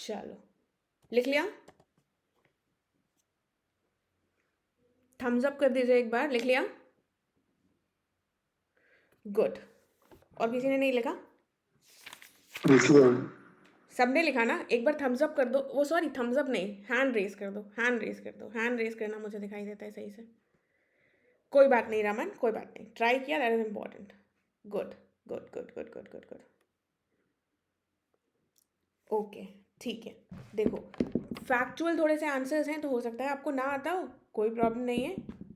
चलो, लिख लिया? थम्स अप कर दीजिए एक बार। लिख लिया? गुड। और किसी ने नहीं लिखा? सबने लिखा ना? एक बार थम्स अप कर दो। वो सॉरी, थम्स अप नहीं, हैंड रेज कर दो, हैंड रेज कर दो। हैंड रेज करना मुझे दिखाई देता है सही से। कोई बात नहीं रमन, कोई बात नहीं, ट्राई किया, that is important. Good good good good good good good. Okay, ठीक है। देखो, फैक्चुअल थोड़े से आंसर्स हैं, तो हो सकता है आपको ना आता हो, कोई प्रॉब्लम नहीं है,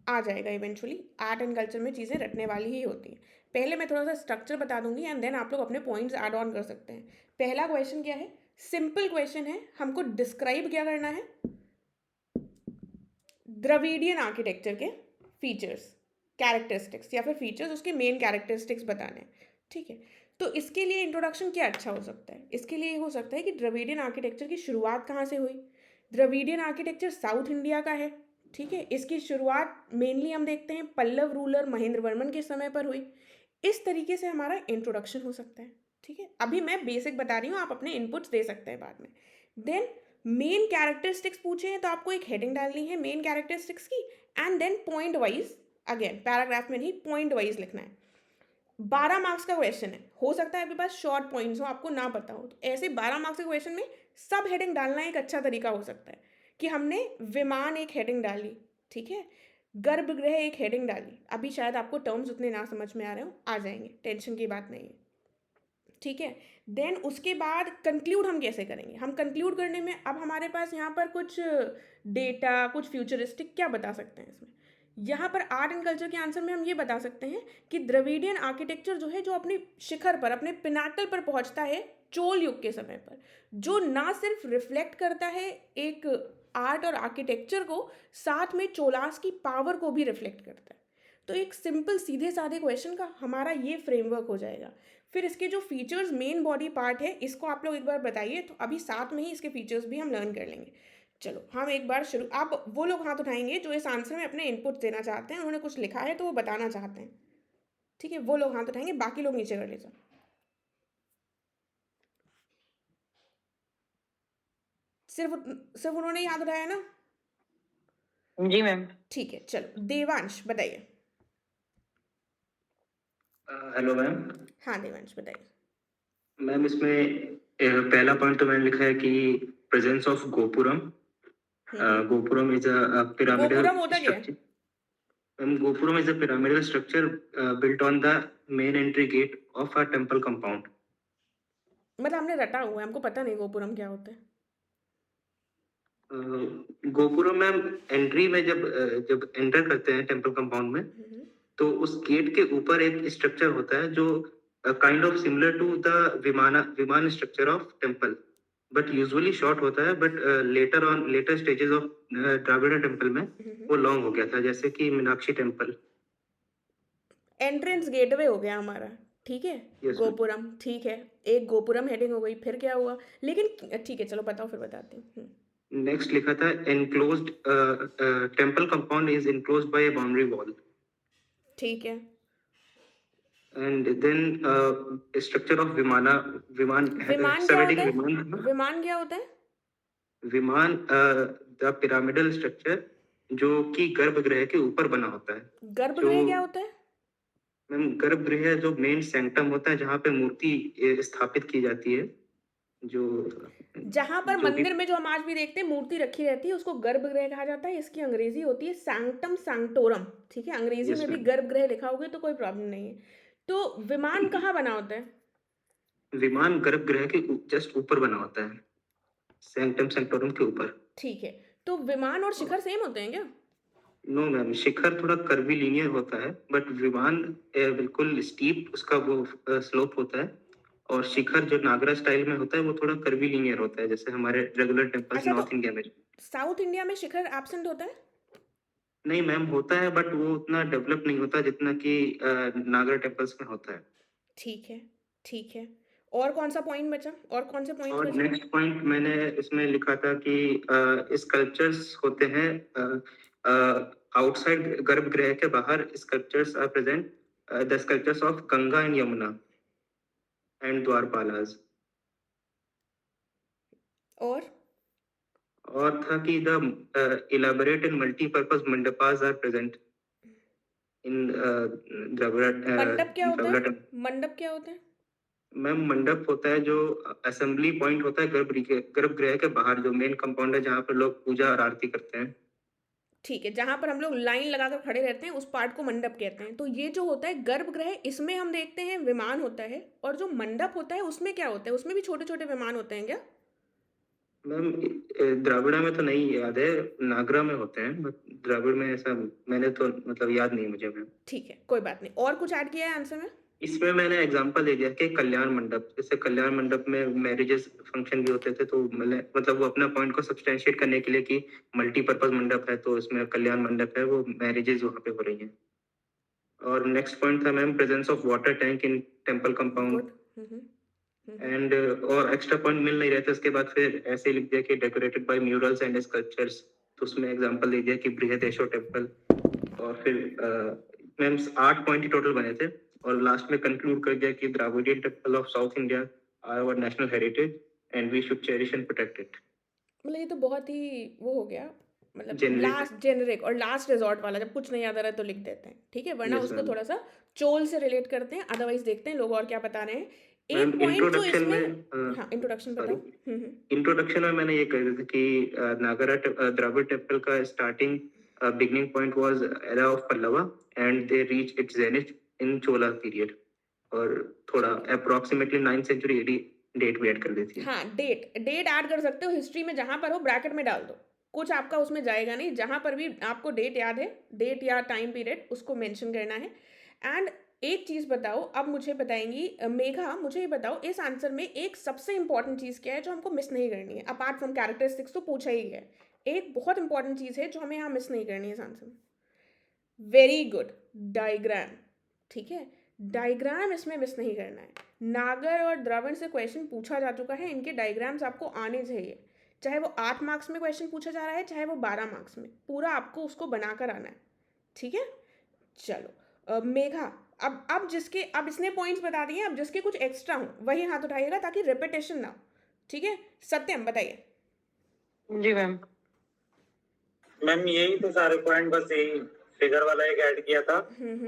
आ जाएगा इवेंचुअली। आर्ट एंड कल्चर में चीज़ें रटने वाली ही होती हैं। पहले मैं थोड़ा सा स्ट्रक्चर बता दूंगी एंड देन आप लोग अपने पॉइंट्स ऐड ऑन कर सकते हैं। पहला क्वेश्चन क्या है? सिंपल क्वेश्चन है। हमको डिस्क्राइब क्या करना है? द्रविडियन आर्किटेक्चर के फीचर्स, कैरेक्टरिस्टिक्स, या फिर फीचर्स, उसके मेन कैरेक्टरिस्टिक्स बताने हैं। ठीक है, तो इसके लिए इंट्रोडक्शन क्या अच्छा हो सकता है? इसके लिए हो सकता है कि द्रविडियन आर्किटेक्चर की शुरुआत कहाँ से हुई। द्रविडियन आर्किटेक्चर साउथ इंडिया का है। ठीक है, इसकी शुरुआत मेनली हम देखते हैं पल्लव रूलर महेंद्र वर्मन के समय पर हुई। इस तरीके से हमारा इंट्रोडक्शन हो सकता है। ठीक है, अभी मैं बेसिक बता रही हूँ, आप अपने इनपुट्स दे सकते हैं बाद में। देन मेन कैरेक्टरिस्टिक्स पूछे हैं, तो आपको एक हेडिंग डालनी है मेन कैरेक्टरिस्टिक्स की, and then point wise, again paragraph में नहीं, पॉइंट वाइज लिखना है। 12 मार्क्स का क्वेश्चन है। हो सकता है आपके पास शॉर्ट पॉइंट्स हो, आपको ना पता हो, तो ऐसे 12 मार्क्स के क्वेश्चन में सब हेडिंग डालना एक अच्छा तरीका हो सकता है। कि हमने विमान एक हेडिंग डाली, ठीक है, गर्भगृह एक हेडिंग डाली। अभी शायद आपको टर्म्स उतने ना समझ में आ रहे हो, आ जाएंगे, टेंशन की बात नहीं है। ठीक है, देन उसके बाद कंक्लूड हम कैसे करेंगे? हम कंक्लूड करने में अब हमारे पास यहाँ पर कुछ डेटा, कुछ फ्यूचरिस्टिक क्या बता सकते हैं इसमें? यहाँ पर आर्ट एंड कल्चर के आंसर में हम ये बता सकते हैं कि द्रविडियन आर्किटेक्चर जो है, जो अपनी शिखर पर, अपने पिनाकल पर पहुंचता है चोल युग के समय पर, जो ना सिर्फ रिफ्लेक्ट करता है एक आर्ट और आर्किटेक्चर को, साथ में चोलास की पावर को भी रिफ्लेक्ट करता है। तो एक सिंपल सीधे साधे क्वेश्चन का हमारा ये फ्रेमवर्क हो जाएगा। फिर इसके जो फीचर्स, मेन बॉडी पार्ट है, इसको आप लोग एक बार बताइए, तो अभी साथ में ही इसके फीचर्स भी हम लर्न कर लेंगे। चलो हम एक बार शुरू, आप वो लोग हाथ उठाएंगे जो इस आंसर में अपने इनपुट देना चाहते हैं, उन्होंने कुछ लिखा है तो वो बताना चाहते हैं। ठीक है, वो लोग हाथ उठाएंगे, बाकी लोग नीचे कर लीजिए। सिर्फ सिर्फ उन्होंने ही हाथ उठाया ना? जी मैम। ठीक है, चलो देवांश बताइए। Hello ma'am. हाँ देवांश बताइए। मैम इसमें पहला पॉइंट तो मैंने लिखा है कि presence of gopuram. Gopuram is a pyramidal gopuram होता क्या है? Structure. Ma'am gopuram is a pyramidal structure built on the main entry gate of a temple compound. मतलब हमने रटा हुआ है, हमको पता नहीं गोपुरम क्या होता है। गोपुरम मैम एंट्री में जब एंटर करते हैं टेम्पल कंपाउंड में, तो उस गेट के ऊपर एक स्ट्रक्चर होता है जो kind of similar to the vimana structure of temple, but usually short होता है, but later stages of Dravida temple में वो लॉन्ग हो गया था, जैसे कि मीनाक्षी टेम्पल। एंट्रेंस गेटवे हो गया हमारा। ठीक है, यस मैम। गोपुरम, ठीक है, एक गोपुरम हेडिंग हो गई। फिर क्या हुआ? लेकिन ठीक है, चलो बताओ, फिर बताती हूँ। नेक्स्ट लिखा था enclosed temple compound is enclosed bye a boundary wall. ठीक है, एंड देन स्ट्रक्चर ऑफ विमान विमान क्या होता सराउंडिंग है? विमान था। विमान क्या होता है? विमान द पिरामिडल स्ट्रक्चर जो कि गर्भगृह के ऊपर बना होता है। जो गर्भगृह क्या होता है? मैम गर्भगृह जो मेन सेंक्टम होता है जहाँ पे मूर्ति स्थापित की जाती है, जो जहां पर जो भी। मंदिर में जो हम आज भी देखते हैं मूर्ति रखी रहती है, उसको गर्भगृह कहा जाता है। इसकी अंग्रेजी होती है सैंक्टम सैंक्टोरम। ठीक है, अंग्रेजी यस में भी मैम। गर्भगृह लिखा होगा तो कोई प्रॉब्लम नहीं है। तो विमान कहाँ बना होता है? विमान गर्भगृह के जस्ट ऊपर बना होता है, सेंक्टम सेंक्टोरम के ऊपर। ठीक है, तो विमान और शिखर सेम होते हैं क्या? नो मैम, शिखर थोड़ा कर्वीलिनियर होता है, बट विमान बिल्कुल स्टीप उसका वो स्लोप होता है। और शिखर जो नागरा स्टाइल में होता है वो थोड़ा कर्वीलिनियर होता है, जैसे हमारे रेगुलर टेम्पल्स अच्छा, तो नॉर्थ इंडिया में। साउथ इंडिया में शिखर एब्सेंट होता है? नहीं मैम, होता है, बट वो उतना डेवलप नहीं होता जितना कि नागरा टेम्पल्स में होता है। ठीक है, ठीक है। और कौन सा पॉइंट बचा? और कौन से पॉइंट्स और बचे? नेक्स्ट पॉइंट मैंने इसमें लिखा था कि स्कल्पचर्स होते हैं आउटसाइड गर्भगृह के बाहर, sculptures are present, the sculptures of Ganga and Yamuna and dwarapalas. और था कि the elaborate and multipurpose mandapas are present in mandapa क्या होता द्रविड़ है? मंडप क्या होता है? मैम मंडप होता है जो असेंबली पॉइंट होता है गर्भगृह के बाहर, जो मेन कंपाउंड है जहाँ पर लोग पूजा और आरती करते हैं। ठीक है, जहाँ पर हम लोग लाइन लगाकर खड़े रहते हैं उस पार्ट को मंडप कहते हैं। तो ये जो होता है गर्भगृह, इसमें हम देखते हैं विमान होता है, और जो मंडप होता है उसमें क्या होता है? उसमें भी छोटे छोटे विमान होते हैं क्या? मैम द्राविड़ा में तो नहीं याद है, नागरा में होते हैं, बट द्राविड़ में ऐसा मैंने तो मतलब याद नहीं मुझे मैम। ठीक है, कोई बात नहीं। और कुछ ऐड किया है आंसर में? इसमें मैंने एग्जांपल दे दिया कि कल्याण मंडप, जैसे कल्याण मंडप में मैरिजेस फंक्शन भी होते थे, तो मतलब वो अपना पॉइंट को सब्सटेंशिएट करने के लिए कि मल्टीपर्पज मंडप है, तो इसमें कल्याण मंडप है, वो मैरिजेस वहाँ पे हो रही हैं। और नेक्स्ट पॉइंट था ma'am presence of water tank in temple compound. Good. And और एक्स्ट्रा पॉइंट मिल नहीं रहे थे, उसके बाद फिर ऐसे ही लिख दिया कि decorated by murals and sculptures, तो उसमें एग्जांपल दे दिया कि बृहदेश्वर टेम्पल। और फिर मैम 8 पॉइंट ही टोटल बने थे, और लास्ट में कंक्लूड कर दिया कि Dravidian temple of South India are our national heritage and we should cherish and protect it. मतलब ये तो बहुत ही वो हो गया, मतलब जेनरिक। लास्ट जेनरिक और लास्ट रिजॉर्ट वाला, जब कुछ नहीं याद आ रहा है तो लिख देते हैं, ठीक है, वरना यस उसको मैम। थोड़ा सा चोल से रिलेट करते हैं, अदरवाइज देखते हैं लोग और क्या बता रहे हैं। मैम एक पॉइंट जो इंट्रोडक्शन इसमें, में हाँ इंट्रोडक्शन सॉरी, बताओ। इंट्रोडक्शन में मैंने ये कह दिया था कि द्राविड टेम्पल का starting beginning point was era of Pallava and they reach its zenith in Chola period, और थोड़ा ठीक है। Approximately 9th century AD date भी ऐड कर देती है। हाँ, डेट डेट ऐड कर सकते हो, हिस्ट्री में जहाँ पर हो ब्रैकेट में डाल दो, कुछ आपका उसमें जाएगा नहीं, जहाँ पर भी आपको डेट याद है, डेट या टाइम पीरियड उसको मेंशन करना है। एंड एक चीज़ बताओ, अब मुझे बताएंगी मेघा, मुझे ये बताओ इस आंसर में एक सबसे इंपॉर्टेंट चीज़ क्या है जो हमको मिस नहीं करनी है? अपार्ट फ्रॉम कैरेक्टरिस्टिक्स तो पूछा ही है, एक बहुत इंपॉर्टेंट चीज़ है जो हमें यहाँ मिस नहीं करनी है इस आंसर में। Very good, diagram. ठीक है, डायग्राम इसमें मिस नहीं करना है। नागर और द्रविड़ से क्वेश्चन पूछा जा चुका है, इनके डायग्राम्स आपको आने चाहिए, चाहे वो 8 मार्क्स में क्वेश्चन पूछा जा रहा है चाहे वो 12 मार्क्स में, पूरा आपको उसको बनाकर आना है। ठीक है, चलो मेघा, अब इसने पॉइंट्स बता दिए, अब जिसके कुछ एक्स्ट्रा हो वही हाथ उठाइएगा ताकि रिपीटेशन ना हो। ठीक है, सत्यम बताइए। जी मैम। मैम यही तो सारे पॉइंट, बस यही फिगर वाला एक ऐड किया था,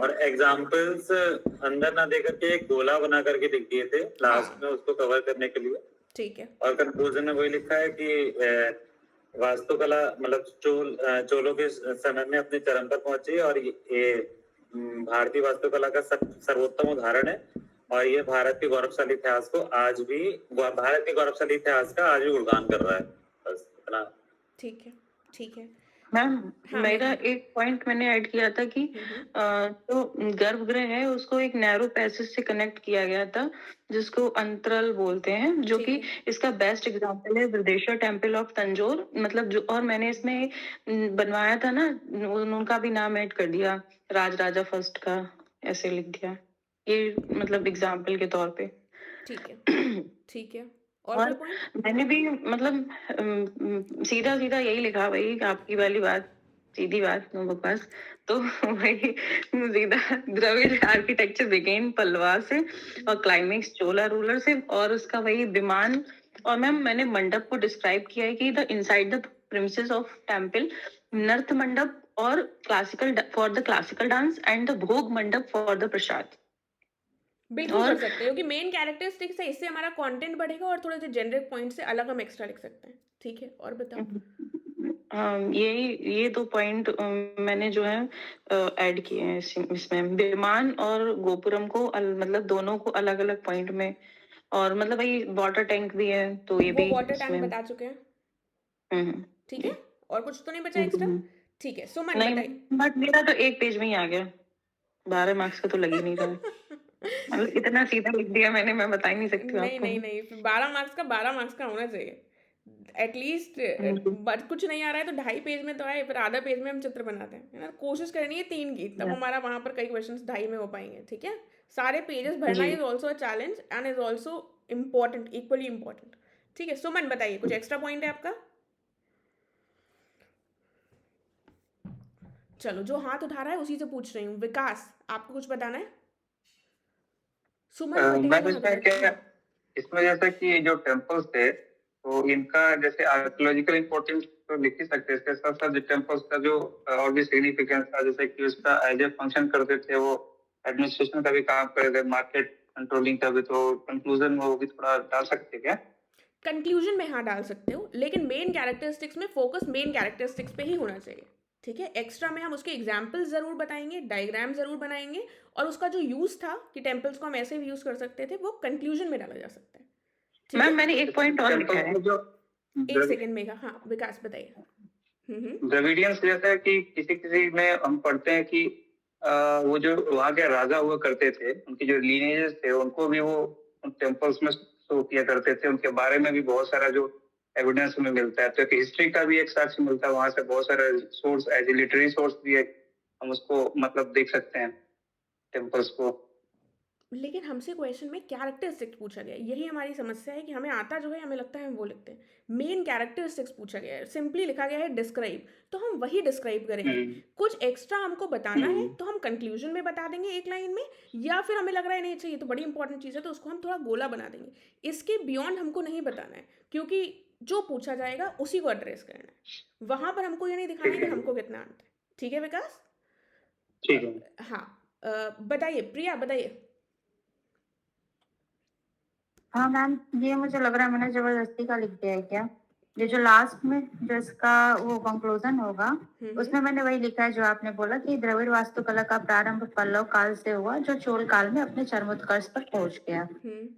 और एग्जांपल्स अंदर ना देकर के एक गोला बना करके लिख दिए थे लास्ट में उसको कवर करने के लिए। ठीक है, और कंक्लूजन में वही लिखा है कि वास्तुकला मतलब चोलों के समय में अपने चरम पर पहुंची, और ये भारतीय वास्तुकला का सर्वोत्तम उदाहरण है, और ये भारत के गौरवशाली इतिहास को आज भी, भारत के गौरवशाली इतिहास का आज भी गुणगान कर रहा है। बस इतना। ठीक है, ठीक है। मैम हाँ, मेरा मेघा। एक पॉइंट मैंने ऐड किया था कि जो गर्भगृह है उसको एक नैरो पैसेज से कनेक्ट किया गया था, जिसको अंतरल बोलते हैं, जो ठीक कि है। इसका बेस्ट एग्जांपल है बृहदेश्वर टेम्पल ऑफ तंजौर, मतलब जो, और मैंने इसमें बनवाया था ना, उनका भी नाम ऐड कर दिया, राजराजा फर्स्ट का ऐसे लिख दिया, ये मतलब एग्जाम्पल के तौर पे। ठीक है, ठीक है। और कोई और पॉइंट? मैंने भी मतलब सीधा सीधा यही लिखा भाई, आपकी वाली बात, सीधी बात, नो बकवास। तो वही सीधा द्रविड़ आर्किटेक्चर बिगेन पल्लवा से और क्लाइमेक्स चोला रूलर से, और उसका वही विमान। और मैम मैंने मंडप को डिस्क्राइब किया है कि the inside the premises of temple, north मंडप और classical for the classical dance and the भोग मंडप फॉर द प्रसाद। बिल्कुल कर और सकते हो कि मेन कैरेक्टरिस्टिक्स है, इससे हमारा कंटेंट बढ़ेगा और थोड़े से जेनरिक पॉइंट से अलग हम एक्स्ट्रा लिख सकते हैं। ठीक है, और बताओ। ये दो पॉइंट मैंने जो है ऐड किए हैं इसमें, विमान और गोपुरम को मतलब दोनों को अलग अलग पॉइंट में, और मतलब भाई वाटर टैंक भी है तो ये वो भी वाटर टैंक इसमें। बता चुके हैं। हम्म, ठीक है, और कुछ तो नहीं बचा एक्स्ट्रा? हम्म। ठीक है, सुमन नहीं, बताइए। बट मेरा तो एक पेज में ही आ गया, 12 मार्क्स का तो लग ही नहीं रहा है, मतलब इतना सीधा लिख दिया मैंने, मैं बता ही नहीं सकती हूँ नहीं आपको। नहीं नहीं, 12 मार्क्स का 12 मार्क्स का होना चाहिए एटलीस्ट। हम्म, बट कुछ नहीं आ रहा है तो 2.5 पेज में तो आए, फिर आधा पेज में हम चित्र बनाते हैं, है ना? कोशिश करनी है 3 की, तब हमारा वहां पर कई क्वेश्चंस 2.5 में हो पाएंगे। ठीक है, सारे पेजेस भरना जी is also a challenge and is also important, equally important. ठीक है, सुमन बताइए, कुछ एक्स्ट्रा पॉइंट है आपका? चलो, जो हाथ उठा रहा है उसी से पूछ रही हूँ। विकास, आपको कुछ बताना है? सुमन मैम पर्टिकुलरली हाथ इसमें उठा क्या, रही है। इसमें जैसा कि जो टेम्पल्स थे तो इनका जैसे आर्कियोलॉजिकल इम्पोर्टेंस तो लिख ही सकते हैं, इसके साथ साथ जो टेम्पल्स का जो और भी सिग्निफिकेंस था, जैसे कि उसका एज ए फंक्शन करते थे, वो एडमिनिस्ट्रेशन का भी काम कर रहे थे, मार्केट कंट्रोलिंग का भी, तो कंक्लूजन में वो भी थोड़ा डाल सकते हैं क्या? कंक्लूजन में हाँ डाल सकते हो, लेकिन मेन कैरेक्टरिस्टिक्स में फोकस मेन कैरेक्टरिस्टिक्स पे ही होना चाहिए, ठीक है। एक्स्ट्रा में हम उसके एग्जाम्पल ज़रूर बताएंगे, डायग्राम ज़रूर बनाएंगे, और उसका जो यूज़ था कि टेम्पल्स को हम ऐसे भी यूज़ कर सकते थे, वो कंक्लूजन में डाला जा सकता है, ठीक मैम है। मैंने एक पॉइंट और लिखा है। एक सेकंड में हाँ विकास बताइए। द्रविडियंस जैसा है कि किसी किसी में हम पढ़ते हैं कि वो जो वहाँ के राजा हुआ करते थे, उनकी जो लीनेजेस थे, उनको भी वो टेम्पल्स में शो किया करते थे, उनके बारे में भी बहुत सारा जो एविडेंस में मिलता है, तो एक हिस्ट्री का भी एक साक्ष्य मिलता है वहां से, बहुत सारा source as a literary source भी है, हम उसको मतलब देख सकते हैं टेम्पल्स को। लेकिन हमसे क्वेश्चन में कैरेक्टरिस्टिक्स पूछा गया, यही हमारी समस्या है कि हमें आता जो है हमें लगता है हम वो लिखते हैं। मेन कैरेक्टरिस्टिक्स पूछा गया है, सिंपली लिखा गया है डिस्क्राइब, तो हम वही डिस्क्राइब करेंगे। कुछ एक्स्ट्रा हमको बताना है तो हम कंक्लूजन में बता देंगे एक लाइन में, या फिर हमें लग रहा है नहीं चाहिए तो बड़ी इंपॉर्टेंट चीज़ है तो उसको हम थोड़ा गोला बना देंगे। इसके बियॉन्ड हमको नहीं बताना है, क्योंकि जो पूछा जाएगा उसी को एड्रेस करना है, वहाँ पर हमको ये नहीं दिखाना है कि हमको कितना आता है, ठीक है विकास? ठीक है। हाँ बताइए प्रिया, बताइए। हाँ मैम, ये मुझे लग रहा है मैंने जबरदस्ती का लिख दिया है क्या? ये जो लास्ट में जो इसका वो कंक्लूजन होगा, उसमें मैंने वही लिखा है जो आपने बोला कि द्रविड़ वास्तुकला का प्रारंभ पल्लव काल से हुआ, जो चोल काल में अपने चरमोत्कर्ष पर पहुंच गया।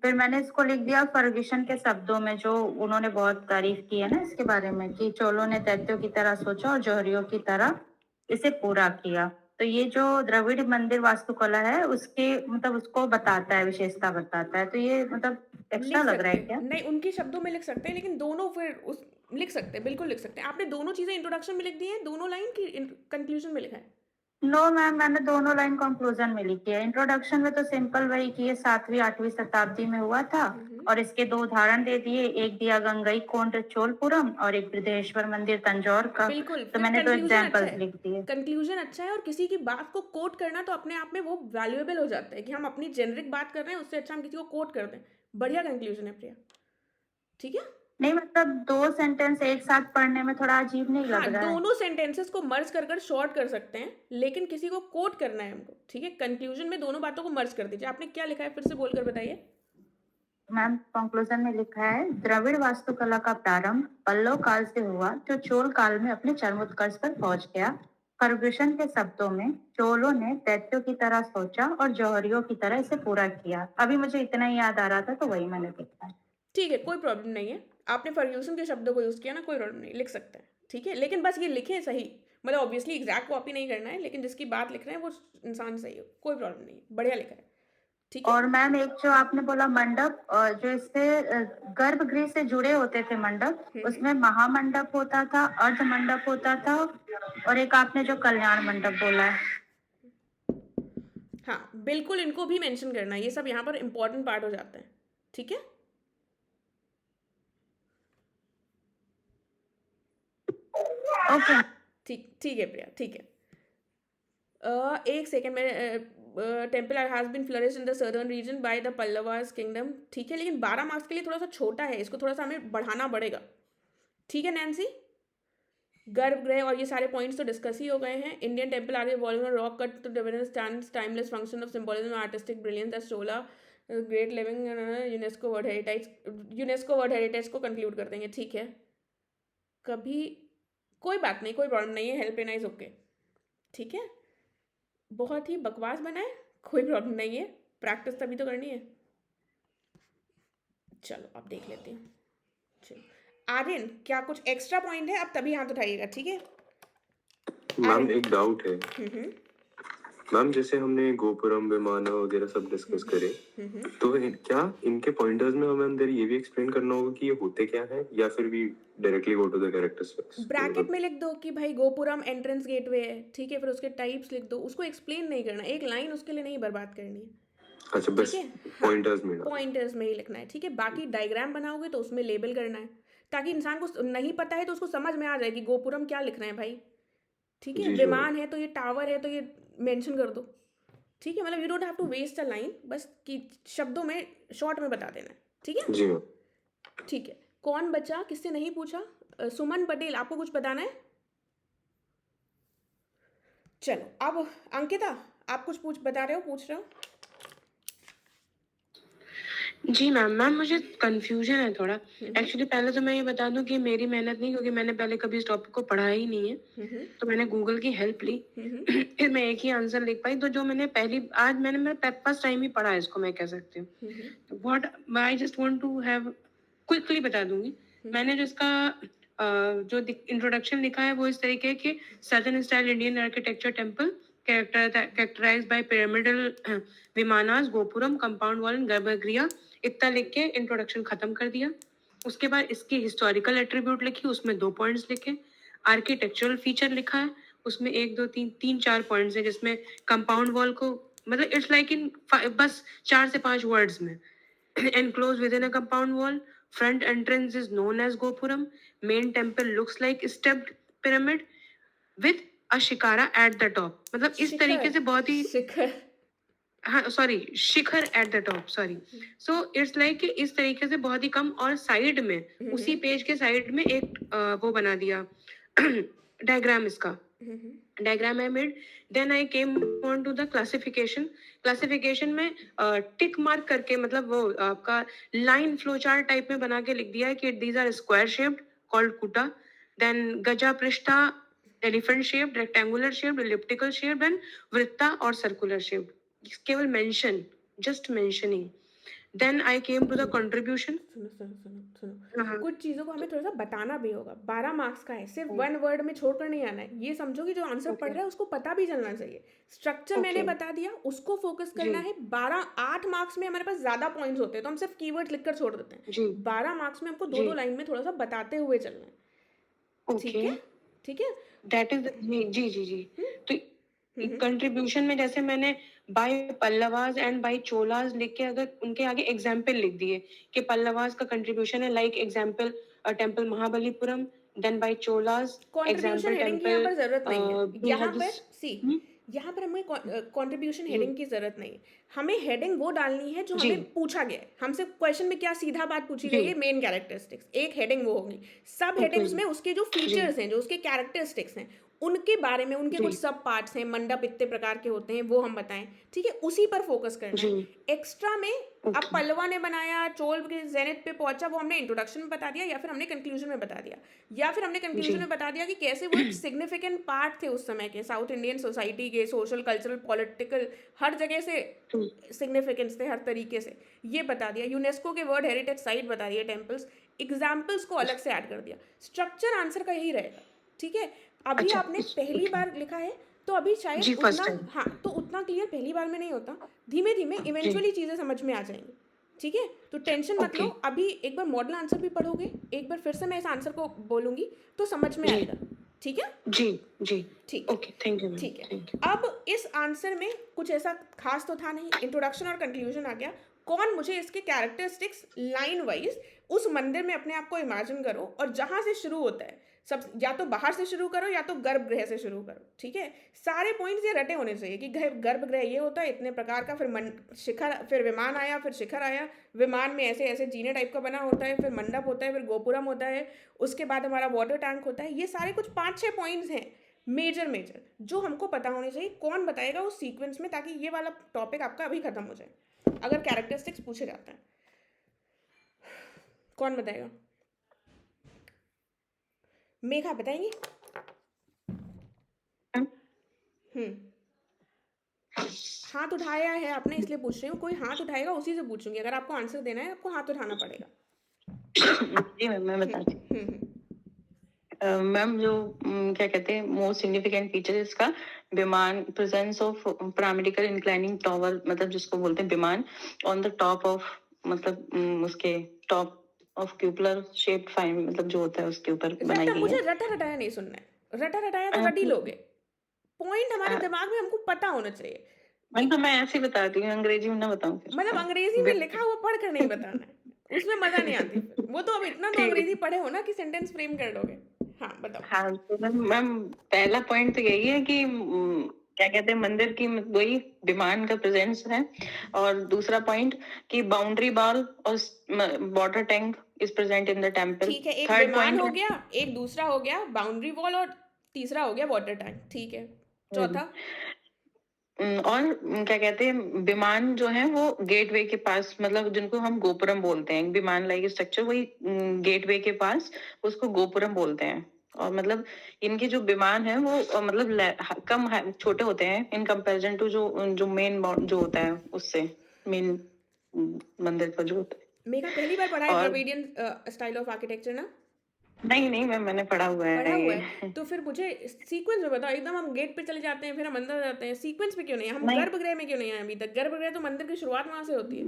फिर मैंने इसको लिख दिया फर्ग्यूसन के शब्दों में, जो उन्होंने बहुत तारीफ की है ना इसके बारे में, कि चोलों ने दैत्यों की तरह सोचा और जौहरियों की तरह इसे पूरा किया। तो ये जो द्रविड़ मंदिर वास्तुकला है उसके मतलब उसको बताता है, विशेषता बताता है। तो ये मतलब एक्स्ट्रा लग रहा है क्या? नहीं, उनके शब्दों में लिख सकते हैं, लेकिन दोनों फिर उस लिख सकते हैं, बिल्कुल लिख सकते हैं। आपने दोनों चीजें इंट्रोडक्शन में लिख दी हैं, दोनों लाइन की कंक्लूजन में लिखा है? नो मैम, मैंने दोनों लाइन कंक्लूजन में लिखी है। इंट्रोडक्शन में तो सिंपल वही कि ये 7वीं-8वीं शताब्दी में हुआ था, और इसके 2 उदाहरण दे दिए, एक दिया गंगई कोंड चोलपुरम और एक बृहदेश्वर मंदिर तंजौर का। बिल्कुल, तो मैंने तो एग्जाम्पल्स लिख दिए। कंक्लूजन अच्छा है, और किसी की बात को कोट करना तो अपने आप में वो वैल्यूएबल हो जाता है कि हम अपनी जेनरिक बात कर रहे हैं, उससे अच्छा हम किसी को कोट कर दें। बढ़िया कंक्लूजन है प्रिया, ठीक है। नहीं मतलब 2 सेंटेंस एक साथ पढ़ने में थोड़ा अजीब नहीं लग रहा है? दोनों सेंटेंसेस को मर्ज कर शॉर्ट कर सकते हैं, लेकिन किसी को कोट करना है हमको, ठीक है। कंक्लूजन में दोनों बातों को मर्ज कर दीजिए। आपने क्या लिखा है फिर से बोलकर बताइए। मैम कंक्लूजन में लिखा है द्रविड़ वास्तुकला का प्रारंभ पल्लव काल से हुआ, जो चोल काल में अपने चरमोत्कर्ष पर पहुंच गया। फर्ग्यूसन के शब्दों में, चोलों ने दैत्यों की तरह सोचा और जौहरियों की तरह इसे पूरा किया। अभी मुझे इतना ही याद आ रहा था तो वही मैंने लिखा है। ठीक है, कोई प्रॉब्लम नहीं है, आपने फर्ग्यूसन के शब्दों को यूज़ किया ना, कोई प्रॉब्लम नहीं, लिख सकते हैं, ठीक है। लेकिन बस ये लिखें सही, मतलब ऑब्वियसली एग्जैक्ट कॉपी नहीं करना है, लेकिन जिसकी बात लिख रहे हैं वो इंसान सही हो, कोई प्रॉब्लम नहीं है, बढ़िया लिखा है, ठीक है। और मैम एक जो आपने बोला मंडप, जो इससे गर्भगृह से जुड़े होते थे मंडप, उसमें महामंडप होता था, अर्ध मंडप होता था, और एक आपने जो कल्याण मंडप बोला है। हाँ बिल्कुल, इनको भी मेंशन करना है, ये सब यहाँ पर इंपॉर्टेंट पार्ट हो जाता है, ठीक है। ओके ठीक है प्रिया, ठीक है। एक सेकेंड में, temple has been flourish in the southern region by the Pallavas kingdom, ठीक है, लेकिन 12 मार्क्स के लिए थोड़ा सा छोटा है, इसको थोड़ा सा हमें बढ़ाना पड़ेगा, ठीक है नैन्सी। गर्भगृह और ये सारे पॉइंट्स तो डिस्कस ही हो गए हैं। Indian temple are evolving on rock cut to divinity stands timeless function of symbolism artistic brilliance as Chola great living UNESCO world heritage को कंक्लूड कर देंगे, ठीक है। कभी कोई बात नहीं, कोई प्रॉब्लम नहीं है, हेल्प लेना इज ओके, ठीक है। बहुत ही बकवास बना है, कोई प्रॉब्लम नहीं है, प्रैक्टिस तभी तो करनी है। चलो अब देख लेते हैं। चलो आर्यन, क्या कुछ एक्स्ट्रा पॉइंट है? आप तभी हाथ उठाइएगा, ठीक है। मैम एक डाउट है मैम, जैसे हमने गोपुरम विमाना वगैरह सब डिस्कस करे, तो क्या इनके पॉइंटर्स में हमें अंदर ये भी एक्सप्लेन करना होगा कि ये होते क्या है, या फिर भी directly go to the characteristics? Bracket में लिख दो कि भाई गोपुरम एंट्रेंस गेटवे है, ठीक है, फिर उसके टाइप्स लिख दो, उसको एक्सप्लेन नहीं करना, एक लाइन उसके लिए नहीं बर्बाद करनी है। अच्छा, बस पॉइंटर्स में ही लिखना है, ठीक है। बाकी डायग्राम बनाओगे तो उसमें लेबल करना है, ताकि इंसान को नहीं पता है तो उसको समझ में आ जाए कि गोपुरम क्या लिख रहे हैं भाई, ठीक है। विमान है तो ये टावर है तो ये मेंशन कर दो, ठीक है। मतलब you don't have to waste a line, बस कि शब्दों में शॉर्ट में बता देना है, ठीक है। जी ठीक है, कौन बचा, किससे नहीं पूछा? सुमन पटेल, आपको कुछ बताना है? चलो अब अंकिता, आप कुछ बता रहे हो, पूछ रहे हो? जी मैम। मैम मुझे कंफ्यूजन है थोड़ा। एक्चुअली पहले तो मैं ये बता दूं कि मेरी मेहनत नहीं, क्योंकि मैंने पहले कभी इस टॉपिक को पढ़ा ही नहीं है, तो मैंने गूगल की हेल्प ली। फिर मैं एक ही आंसर लिख पाई। तो जो मैंने आज मैंने मेरा फर्स्ट टाइम ही पढ़ा है इसको, मैं कह सकती हूँ। What I just want to have quickly बता दूंगी। मैंने जो इसका जो इंट्रोडक्शन लिखा है वो इस तरीके कि southern style Indian architecture temple characterized by pyramidal vimanas, gopuram, compound wall and garbhagriha, इतना लिख के इंट्रोडक्शन खत्म कर दिया। उसके बाद इसकी हिस्टोरिकल एट्रीब्यूट लिखी, उसमें 2 पॉइंट्स लिखे। आर्किटेक्चरल फीचर लिखा है, उसमें 1 2 3 4 पॉइंट्स है, जिसमें कंपाउंड वॉल को मतलब इट्स लाइक इन बस 4 से 5 वर्ड्स में। enclosed within a compound wall, front entrance is known as gopuram, main temple looks like stepped pyramid with a shikara at the top। मतलब इस तरीके से बहुत ही शिखर, हाँ sorry, Shikhar at the top, sorry. So it's like इस तरीके से बहुत ही कम। और साइड में उसी पेज के साइड में एक वो बना दिया डायग्राम। इसका diagram I made. Then I came on to the classification में टिक मार्क करके, मतलब वो आपका लाइन फ्लो चार्ट टाइप में बना के लिख दिया है कि these are square shaped called kuta, then gaja prishtha elephant shaped, rectangular shaped, elliptical shaped and vritta और सर्कुलर शेप्ड। केवल mention, just mentioning. Then I came to the contribution. सुनो, कुछ चीजों को हमें थोड़ा सा बताना भी होगा। 12 मार्क्स का है, सिर्फ 1 वर्ड में छोड़कर नहीं आना है। ये समझो कि जो आंसर पढ़ रहा है उसको पता भी चलना चाहिए। स्ट्रक्चर मैंने बता दिया, उसको फोकस करना है। 8 मार्क्स में हमारे पास ज्यादा पॉइंट्स होते हैं तो हम सिर्फ कीवर्ड लिखकर छोड़ देते हैं। 12 मार्क्स में हमको 2-2 लाइन में थोड़ा सा बताते हुए चलना है। ठीक है, ठीक है, दैट इज जी जी जी। तो कंट्रीब्यूशन में जैसे मैंने by Pallavas and by Cholas लिख के अगर उनके आगे एग्जाम्पल लिख दिए कि पल्लवास का कंट्रीब्यूशन है, like example temple Mahabalipuram, then by Cholas contribution heading की यहाँ पर जरूरत नहीं है। यहाँ पर यहाँ पर हमें कंट्रीब्यूशन हेडिंग की जरूरत नहीं है। हमें हेडिंग वो डालनी है जो हमें पूछा गया है। हमसे क्वेश्चन में क्या सीधा बात पूछी गई है, मेन कैरेक्टरिस्टिक्स, एक हेडिंग वो होगी। सब हेडिंग्स में उसके जो फीचर्स हैं, जो उसके कैरेक्टरिस्टिक्स हैं, उनके बारे में, उनके कुछ सब पार्ट्स हैं, मंडप इतने प्रकार के होते हैं, वो हम बताएं। ठीक है, उसी पर फोकस करना है। एक्स्ट्रा में अब पल्लवा ने बनाया, चोल के जेनिथ पे पहुंचा, वो हमने इंट्रोडक्शन में बता दिया, या फिर हमने कंक्लूजन में बता दिया, या फिर हमने कंक्लूजन में बता दिया कि कैसे वो एक सिग्निफिकेंट पार्ट थे उस समय के साउथ इंडियन सोसाइटी के, सोशल, कल्चरल, पॉलिटिकल, हर जगह से सिग्निफिकेंस थे, हर तरीके से ये बता दिया। यूनेस्को के वर्ल्ड हेरिटेज साइट बता दिए, टेम्पल्स, एग्जाम्पल्स को अलग से ऐड कर दिया। स्ट्रक्चर आंसर का यही रहेगा। ठीक है, अभी आपने पहली बार लिखा है तो अभी शायद उतना, हाँ, तो उतना क्लियर पहली बार में नहीं होता। धीमे धीमे इवेंचुअली चीजें समझ में आ जाएंगी। ठीक है, तो टेंशन मत लो। अभी एक बार मॉडल आंसर भी पढ़ोगे, एक बार फिर से मैं इस आंसर को बोलूंगी तो समझ में आएगा। ठीक है जी जी, ठीक, ओके, थैंक यू। ठीक है, अब इस आंसर में कुछ ऐसा खास तो था नहीं, इंट्रोडक्शन और कंक्लूजन आ गया। कौन, मुझे इसके कैरेक्टरिस्टिक्स लाइन वाइज उस मंदिर में अपने आप को इमेजिन करो, और जहां से शुरू होता है सब, या तो बाहर से शुरू करो या तो गर्भगृह से शुरू करो। ठीक है, सारे पॉइंट्स ये रटे होने चाहिए कि गर्भगृह ये होता है इतने प्रकार का, फिर शिखर, फिर विमान आया, फिर शिखर आया, विमान में ऐसे ऐसे जीने टाइप का बना होता है, फिर मंडप होता है, फिर गोपुरम होता है, उसके बाद हमारा वाटर टैंक होता है। ये सारे कुछ 5-6 पॉइंट्स हैं मेजर जो हमको पता होने चाहिए। कौन बताएगा उस सीक्वेंस में, ताकि ये वाला टॉपिक आपका अभी खत्म हो जाए, अगर कैरेक्टरिस्टिक्स पूछे जाता है। कौन बताएगा? मेघा बताएंगी? हाथ उठाया है आपने, इसलिए पूछ रही हूँ। कोई हाथ उठाएगा उसी से पूछूंगी। अगर आपको आंसर देना है आपको हाथ उठाना पड़ेगा। जी मैम, मैं बताती हूँ। मैम जो क्या कहते हैं मोस्ट सिग्निफिकेंट फीचर इसका विमान, presence of pyramidical inclining tower, मतलब जिसको बोलते हैं विमान, ऑन द टॉप ऑफ, मतलब उसके टॉप ऑफ क्यूपुलर शेप्ड फाइन, मतलब जो होता है उसके ऊपर बनाई गई है। मुझे रटा रटाया नहीं सुनना है। रटा रटाया तो रट ही लोगे। पॉइंट हमारे दिमाग में हमको पता होना चाहिए। मैं तो मैं ऐसे ही बताती हूँ, अंग्रेजी में ना बताऊँ। मतलब अंग्रेजी में लिखा हुआ पढ़ कर नहीं बताना है, उसमें मजा नहीं आती। वो तो अब इतना तो अंग्रेजी पढ़े हो ना कि सेंटेंस फ्रेम कर दोगे। हाँ बताओ। हाँ तो मैम, पहला पॉइंट तो यही है कि क्या कहते हैं मंदिर की वही विमान का प्रेजेंस है। और दूसरा पॉइंट कि बाउंड्री बॉल और water tank is present in the temple. ठीक है, एक थर्ड विमान पॉइंट हो गया, एक दूसरा हो गया बाउंड्री वॉल, और तीसरा हो गया वाटर टैंक। ठीक है, चौथा? और क्या कहते हैं विमान जो है वो गेटवे के पास, मतलब जिनको हम गोपुरम बोलते हैं, विमान लाइक स्ट्रक्चर वही गेटवे के पास, उसको गोपुरम बोलते हैं। और मतलब इनके जो विमान है वो मतलब कम छोटे होते हैं इन कंपैरिजन टू जो जो मेन जो होता है उससे, मेन मंदिर का जो होता है। मेघा पहली बार पढ़ा है और द्रविडियन स्टाइल ऑफ आर्किटेक्चर ना? नहीं मैंने पढ़ा हुआ पढ़ा है हुआ ये। है तो फिर मुझे सीक्वेंस में बताओ। एकदम हम गेट पे चले जाते हैं, फिर हम अंदर जाते हैं, सीक्वेंस में क्यों नहीं? हम नहीं। गर्भगृह में क्यों नहीं आए अभी तक? गर्भगृह तो मंदिर की शुरुआत वहां से होती है।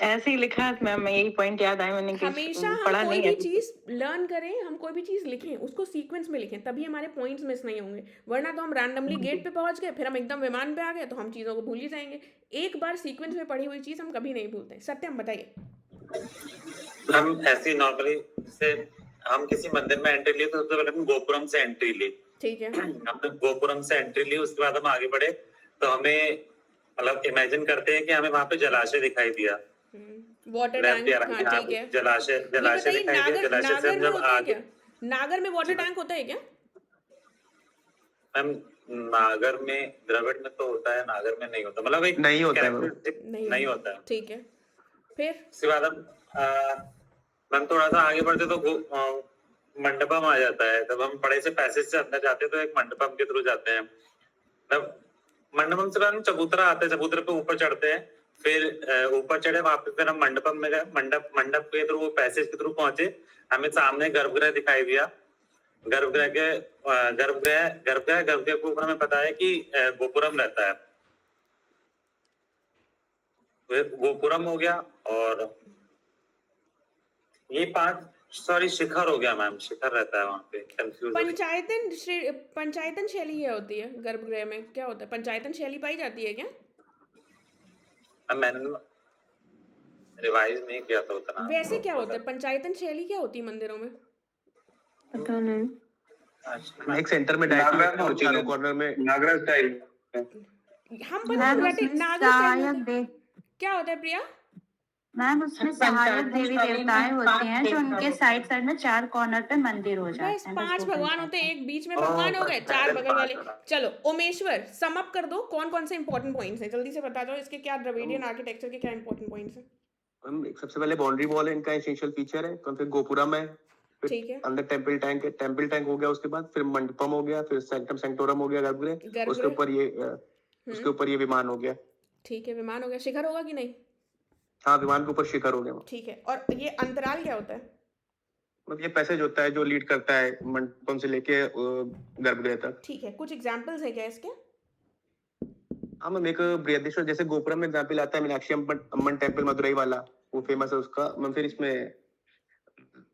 ऐसे ही लिखा है मैम, यही पॉइंट याद आया मैंने कि हमेशा हम पढ़ा कोई नहीं भी है। चीज लर्न करें, हम कोई भी चीज लिखें, उसको सीक्वेंस में लिखें, तभी हमारे पॉइंट्स मिस नहीं होंगे। वरना तो हम रैंडमली गेट पे पहुंच गए, फिर हम एकदम विमान पे आ गए, तो हम चीजों को भूल ही जाएंगे। एक बार सीक्वेंस में पढ़ी हुई चीज हम कभी नहीं भूलते। सत्यम बताइए। हम ऐसे नॉर्मली से हम किसी मंदिर में एंट्री लिए तो सबसे पहले हम गोपुरम से एंट्री ली। ठीक है, हमने गोपुरम से एंट्री ली, उसके बाद हम आगे बढ़े तो हमें मतलब इमेजिन करते हैं कि हमें वहां पे जलाशय दिखाई दिया, वाटर लेफ्ट टैंक, या हाँ राइट, ठीक है। जलाशय ये जलाशय बताइए, दिखाई दिया। नागर जलाशय से नागर हम में जब होता है आगे क्या? नागर में वाटर टैंक होता है क्या? मैम नागर में, द्रविड़ में तो होता है, नागर में नहीं होता, मतलब एक नहीं होता है characteristic नहीं होता है। ठीक है, फिर उसके बाद हम थोड़ा सा आगे बढ़ते तो मंडपम आ जाता है। तब हम बड़े से पैसेज से अंदर जाते हैं तो एक मंडपम के थ्रू जाते हैं। तब मंडपम से बाद हम चबूतरा आते हैं, चबूतरे पे ऊपर चढ़ते हैं, फिर ऊपर चढ़े वहां पे, फिर हम मंडपम में गए, मंडप के थ्रू, वो पैसेज के थ्रू पहुंचे, हमें सामने गर्भगृह दिखाई दिया। गर्भगृह के ऊपर हमें पता है कि गोपुरम रहता है, गोपुरम हो गया। और ये शिखर हो गया मैम, शिखर रहता है वहां पे। कंफ्यूज पंचायतन शैली क्या होती है? गर्भगृह में क्या होता है? पंचायतन शैली पाई जाती है क्या? मैंने रिवाइज नहीं किया था उतना। वैसे क्या होता है? पंचायतन शैली क्या होती है मंदिरों में? पता नहीं। एक सेंटर में डायरेक्ट और चारों कॉर्नर में नागरा स्टाइल। हम मैम बता उसमें नागर सहायक स्टाइल देव क्या होता है प्रिया? मैम उसमें सहायक देवी देवताएं होते हैं जो उनके साइड साइड में 4 कॉर्नर पे मंदिर हो बस जाते हैं। 5 भगवान होते हैं, एक बीच में भगवान हो गए, 4 बगल वाले। चलो ओमेश्वर, सम अप कर दो कौन कौन से इंपॉर्टेंट पॉइंट्स हैं, जल्दी से बता दो। इसके क्या द्रविडियन आर्किटेक्चर के क्या इंपॉर्टेंट पॉइंट्स हैं? हम सबसे पहले बाउंड्री वॉल है, इनका एसेंशियल फीचर है। फिर गोपुरम है, ठीक है, अंदर टेम्पल टैंक है, टेम्पल टैंक हो गया, उसके बाद फिर मंडपम हो गया, फिर सेंटम सेंटोरम हो गया, गर्भगृह, उसके ऊपर ये विमान हो गया। ठीक है, विमान हो गया। शिखर होगा कि नहीं? हाँ, विमान के ऊपर शिखर हो गया। ठीक है, और ये अंतराल क्या होता है? मतलब ये पैसेज होता है जो लीड करता है मंडपम से लेके गर्भगृह तक। ठीक है, कुछ एग्जांपल्स हैं क्या इसके? हाँ मैम, एक बृहदेश्वर जैसे गोपुरम में एग्जाम्पल आता है, मीनाक्षी अम्मन टेम्पल मदुरई वाला, वो फेमस है उसका। फिर इसमें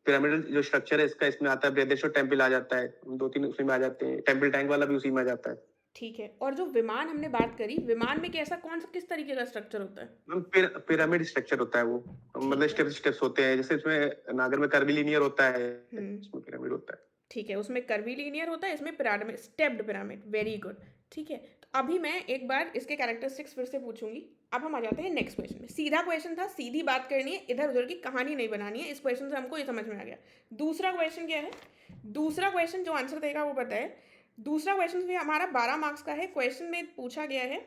पिरामिडल जो स्ट्रक्चर है इसका, इसमें आता है बृहदेश्वर टेम्पल आ जाता है, 2-3 उसी में आ जाते हैं। टेम्पल टैंक वाला भी उसी में आ जाता है। ठीक है, और जो विमान हमने बात करी, विमान में कैसा किस तरीके का स्ट्रक्चर होता है? मैम पिरामिड स्ट्रक्चर होता है वो, मतलब स्टेप्स होते हैं। जैसे इसमें नागर में कर्वीलिनियर होता है, इसमें पिरामिड होता है। ठीक है, उसमें कर्वीलिनियर होता है, इसमें pyramid, stepped pyramid. Very good. ठीक है, तो अभी मैं एक बार इसके कैरेक्टरिस्टिक्स फिर से पूछूंगी। अब हम आ जाते हैं नेक्स्ट क्वेश्चन में। सीधा क्वेश्चन था, सीधी बात करनी है, इधर उधर की कहानी नहीं बनानी है। इस क्वेश्चन से हमको ये समझ में आ गया। दूसरा क्वेश्चन क्या है? दूसरा क्वेश्चन जो आंसर देगा वो बताए। दूसरा क्वेश्चन भी हमारा 12 मार्क्स का है। क्वेश्चन में पूछा गया है,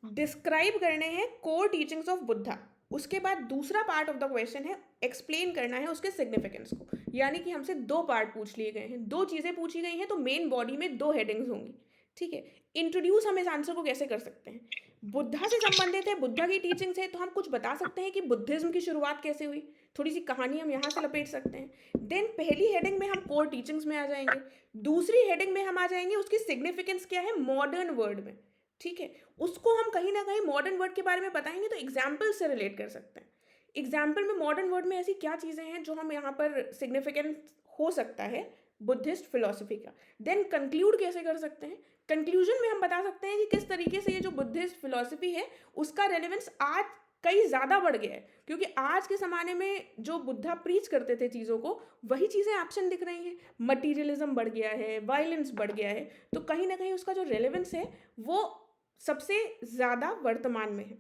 डिस्क्राइब करने हैं कोर टीचिंग्स ऑफ बुद्धा। उसके बाद दूसरा पार्ट ऑफ द क्वेश्चन है एक्सप्लेन करना है उसके सिग्निफिकेंस को। यानी कि हमसे 2 पार्ट पूछ लिए गए हैं, 2 चीज़ें पूछी गई हैं, तो मेन बॉडी में 2 हेडिंग्स होंगी। ठीक है, इंट्रोड्यूस हम इस आंसर को कैसे कर सकते हैं? बुद्धा से संबंधित है, बुद्धा की टीचिंग्स है, तो हम कुछ बता सकते हैं कि बुद्धिज्म की शुरुआत कैसे हुई। थोड़ी सी कहानी हम यहाँ से लपेट सकते हैं। देन पहली हेडिंग में हम कोर टीचिंग्स में आ जाएंगे, दूसरी हेडिंग में हम आ जाएंगे उसकी सिग्निफिकेंस क्या है मॉडर्न वर्ल्ड में। ठीक है, उसको हम कहीं ना कहीं मॉडर्न वर्ड के बारे में बताएंगे तो एग्जाम्पल से रिलेट कर सकते हैं। एग्जाम्पल में मॉडर्न वर्ड में ऐसी क्या चीज़ें हैं जो हम यहाँ पर सिग्निफिकेंट हो सकता है बुद्धिस्ट फिलॉसफी का। देन कंक्लूड कैसे कर सकते हैं? कंक्लूजन में हम बता सकते हैं कि किस तरीके से ये जो बुद्धिस्ट फिलॉसफी है उसका रेलेवेंस आज कई ज़्यादा बढ़ गया है, क्योंकि आज के ज़माने में जो बुद्धा प्रीच करते थे चीज़ों को, वही चीज़ें एब्सेंट दिख रही हैं। मटीरियलिज्म बढ़ गया है, वायलेंस बढ़ गया है, तो कहीं ना कहीं उसका जो रेलेवेंस है वो सबसे ज़्यादा वर्तमान में है।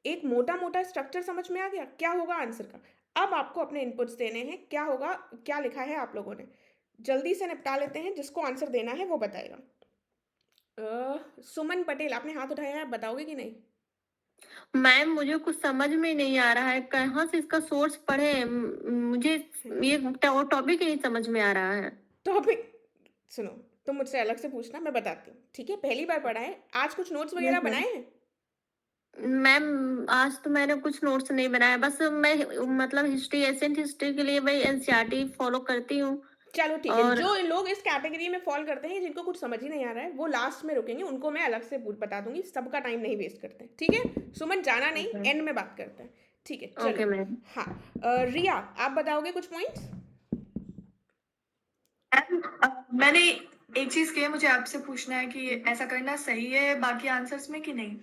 एक मोटा मोटा स्ट्रक्चर समझ में आ गया क्या होगा आंसर का। अब आपको अपने इनपुट्स देने हैं, क्या होगा, क्या लिखा है आप लोगों ने। जल्दी से निपटा लेते हैं, जिसको आंसर देना है वो बताएगा। सुमन पटेल, आपने हाथ उठाया है, आप बताओगे कि नहीं? मैम मुझे कुछ समझ में नहीं आ रहा है, कहाँ से इसका सोर्स पढ़े। मुझे ये टॉपिक ही नहीं समझ में आ रहा है। टॉपिक सुनो, तुम मुझसे अलग से पूछना, मैं बताती हूँ, ठीक है? पहली बार पढ़ा है, आज कुछ नोट्स वगैरह यस मैम। बनाए हैं? मैम आज तो मैंने कुछ नोट्स नहीं बनाया, बस मैं मतलब हिस्ट्री, एशियंट हिस्ट्री के लिए मैं एनसीईआरटी फॉलो करती हूँ। चलो ठीक है, और जो लोग इस कैटेगरी में फॉल करते हैं, जिनको कुछ समझ ही नहीं आ रहा है, वो लास्ट में रुकेंगे, उनको मैं अलग से बता दूंगी, सबका टाइम नहीं वेस्ट करते हैं, ठीक है? सुमन जाना नहीं, एंड में बात करते हैं, ठीक है? ओके चलो। मैम। हाँ, रिया आप बताओगे कुछ पॉइंट्स? मैंने एक चीज की है, मुझे आपसे पूछना है कि ऐसा करना सही है बाकी आंसर्स में कि नहीं।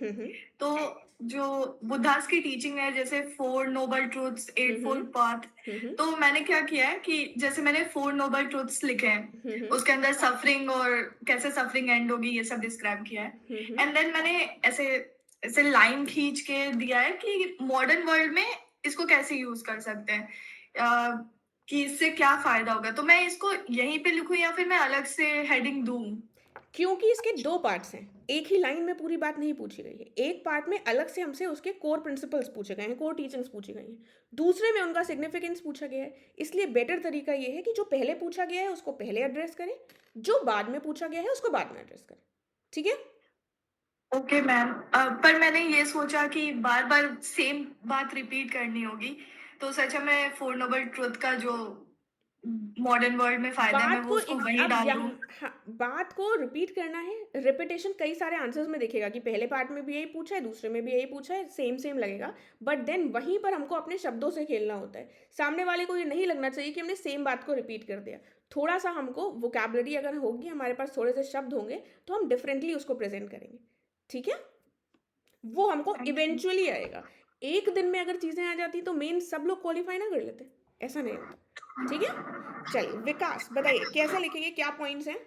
तो जो बुद्धास की टीचिंग है, जैसे 4 नोबल ट्रूथ्स, 8 फोल्ड पाथ, तो मैंने क्या किया है कि जैसे मैंने 4 नोबल ट्रूथ्स लिखे हैं, उसके अंदर सफरिंग और कैसे सफरिंग एंड होगी ये सब डिस्क्राइब किया है। एंड देन मैंने ऐसे ऐसे लाइन खींच के दिया है कि मॉडर्न वर्ल्ड में इसको कैसे यूज कर सकते हैं, कि इससे क्या फायदा होगा। तो मैं इसको यहीं पे लिखूं या फिर मैं अलग से हेडिंग दूं? क्योंकि इसके 2 पार्ट्स हैं, एक ही लाइन में पूरी बात नहीं पूछी गई है। एक पार्ट में अलग से हमसे उसके कोर प्रिंसिपल्स पूछे गए हैं, कोर टीचिंग्स पूछी गई हैं, दूसरे में उनका सिग्निफिकेंस पूछा गया है। इसलिए बेटर तरीका ये है कि जो पहले पूछा गया है उसको पहले एड्रेस करें, जो बाद में पूछा गया है उसको बाद में एड्रेस करें, ठीक है? ओके मैम, पर मैंने ये सोचा कि बार बार सेम बात रिपीट करनी होगी, तो सोचा मैं 4 नोबल ट्रुथ का जो मॉडर्न वर्ल्ड में फायदा है मैं बात वो को उसको एक वही अब डाल दूं। यहाँ, हाँ, बात को रिपीट करना है। रिपीटेशन कई सारे आंसर्स में दिखेगा कि पहले पार्ट में भी यही पूछा है, दूसरे में भी यही पूछा है, सेम सेम लगेगा, बट देन वहीं पर हमको अपने शब्दों से खेलना होता है। सामने वाले को ये नहीं लगना चाहिए कि हमने सेम बात को रिपीट कर दिया। थोड़ा सा हमको वोकैबुलरी अगर होगी, हमारे पास थोड़े से शब्द होंगे, तो हम डिफरेंटली उसको प्रेजेंट करेंगे, ठीक है? वो हमको इवेंचुअली आएगा। एक दिन में अगर चीज़ें आ जाती तो मेन सब लोग क्वालिफाई ना कर लेते, ऐसा नहीं होता, ठीक है? चलिए विकास बताइए कैसे लिखेंगे, क्या पॉइंट्स हैं?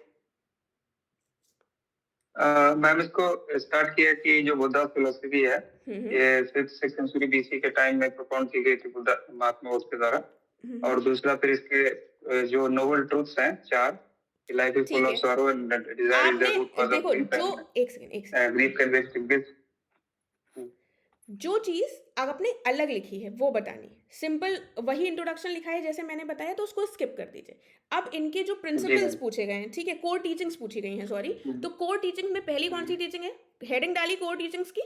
मैम इसको स्टार्ट किया कि जो बुद्धा फिलोसफी है ये 6th सेंचुरी बीसी के टाइम में प्रोपाउंड की गई थी बुद्धा महात्मा बुद्ध के द्वारा। और दूसरा फिर इसके जो नोबल ट्रूथ्स हैं 4, life is full of sorrow and desire is the root cause of देखो, ग्रीफ जो एक second grief can be extinguished. जो चीज़ आपने अलग लिखी है वो बतानी है। सिंपल वही इंट्रोडक्शन लिखा है जैसे मैंने बताया, तो उसको स्किप कर दीजिए। अब इनके जो प्रिंसिपल्स पूछे गए हैं, ठीक है, कोर टीचिंग्स पूछी गई हैं, सॉरी, तो कोर टीचिंग में पहली कौन सी टीचिंग है? हेडिंग डाली कोर टीचिंग्स की।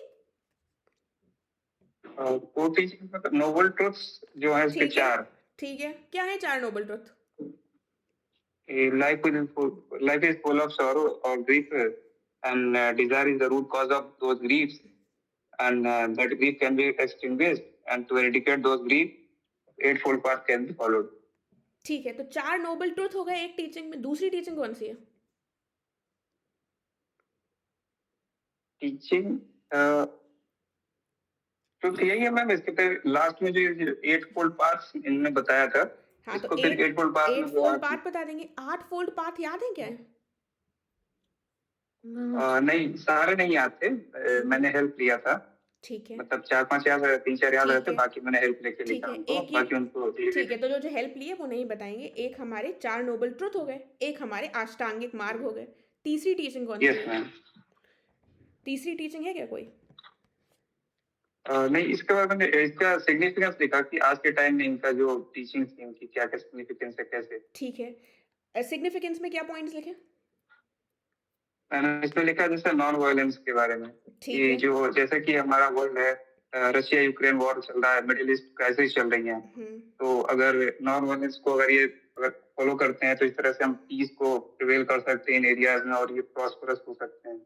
कोर टीचिंग मतलब नोबल ट्रूथ्स जो है इसके 4। ठीक है, क्या है 4 noble truth? Life is full of sorrow और grief and desire is the root cause of those griefs and that grief can be extinguished, and to eradicate those grief 8-fold path can be followed. ठीक है, तो 4 noble truth हो गए एक teaching में। दूसरी teaching कौन सी है? टीचिंग तो यही है मैम। इसके फिर लास्ट में जो 8-fold path इन्होंने बताया था, हाँ, इसको तो फिर 8-fold path 8 फोल्ड पाथ बता देंगे। 8 फोल्ड पाथ याद है क्या? नहीं सारे नहीं याद थे, मैंने हेल्प लिया था, ठीक है, मतलब 4-5 याद है, 3-4 याद रहते, बाकी मैंने हेल्प लेके ठीक लिखा है, उनको, एक ये बाकी उनको ठीक है, तो जो हेल्प लिए वो नहीं बताएंगे। एक हमारे 4 नोबल ट्रुथ हो गए, एक हमारे अष्टांगिक मार्ग हो गए। तीसरी टीचिंग कौन सी यस है? मैम। तीसरी टीचिंग है क्या कोई? नहीं, इसके बाद मैंने इसका सिग्निफिकेंस लिखा कि आज के टाइम में इनका जो टीचिंग थी उनकी क्या क्या सिग्निफिकेंस है, कैसे। ठीक है, सिग्निफिकेंस में क्या पॉइंट्स लिखे? मैंने इसमें लिखा जैसे नॉन वायलेंस के बारे में, कि जो जैसे कि हमारा वर्ल्ड है, रशिया यूक्रेन वॉर चल रहा है, मिडिल ईस्ट क्राइसिस चल रही है, तो अगर नॉन वायलेंस को अगर फॉलो करते हैं तो इस तरह से हम पीस को प्रिवेल कर सकते हैं इन एरियाज में और ये प्रॉस्परस हो सकते हैं।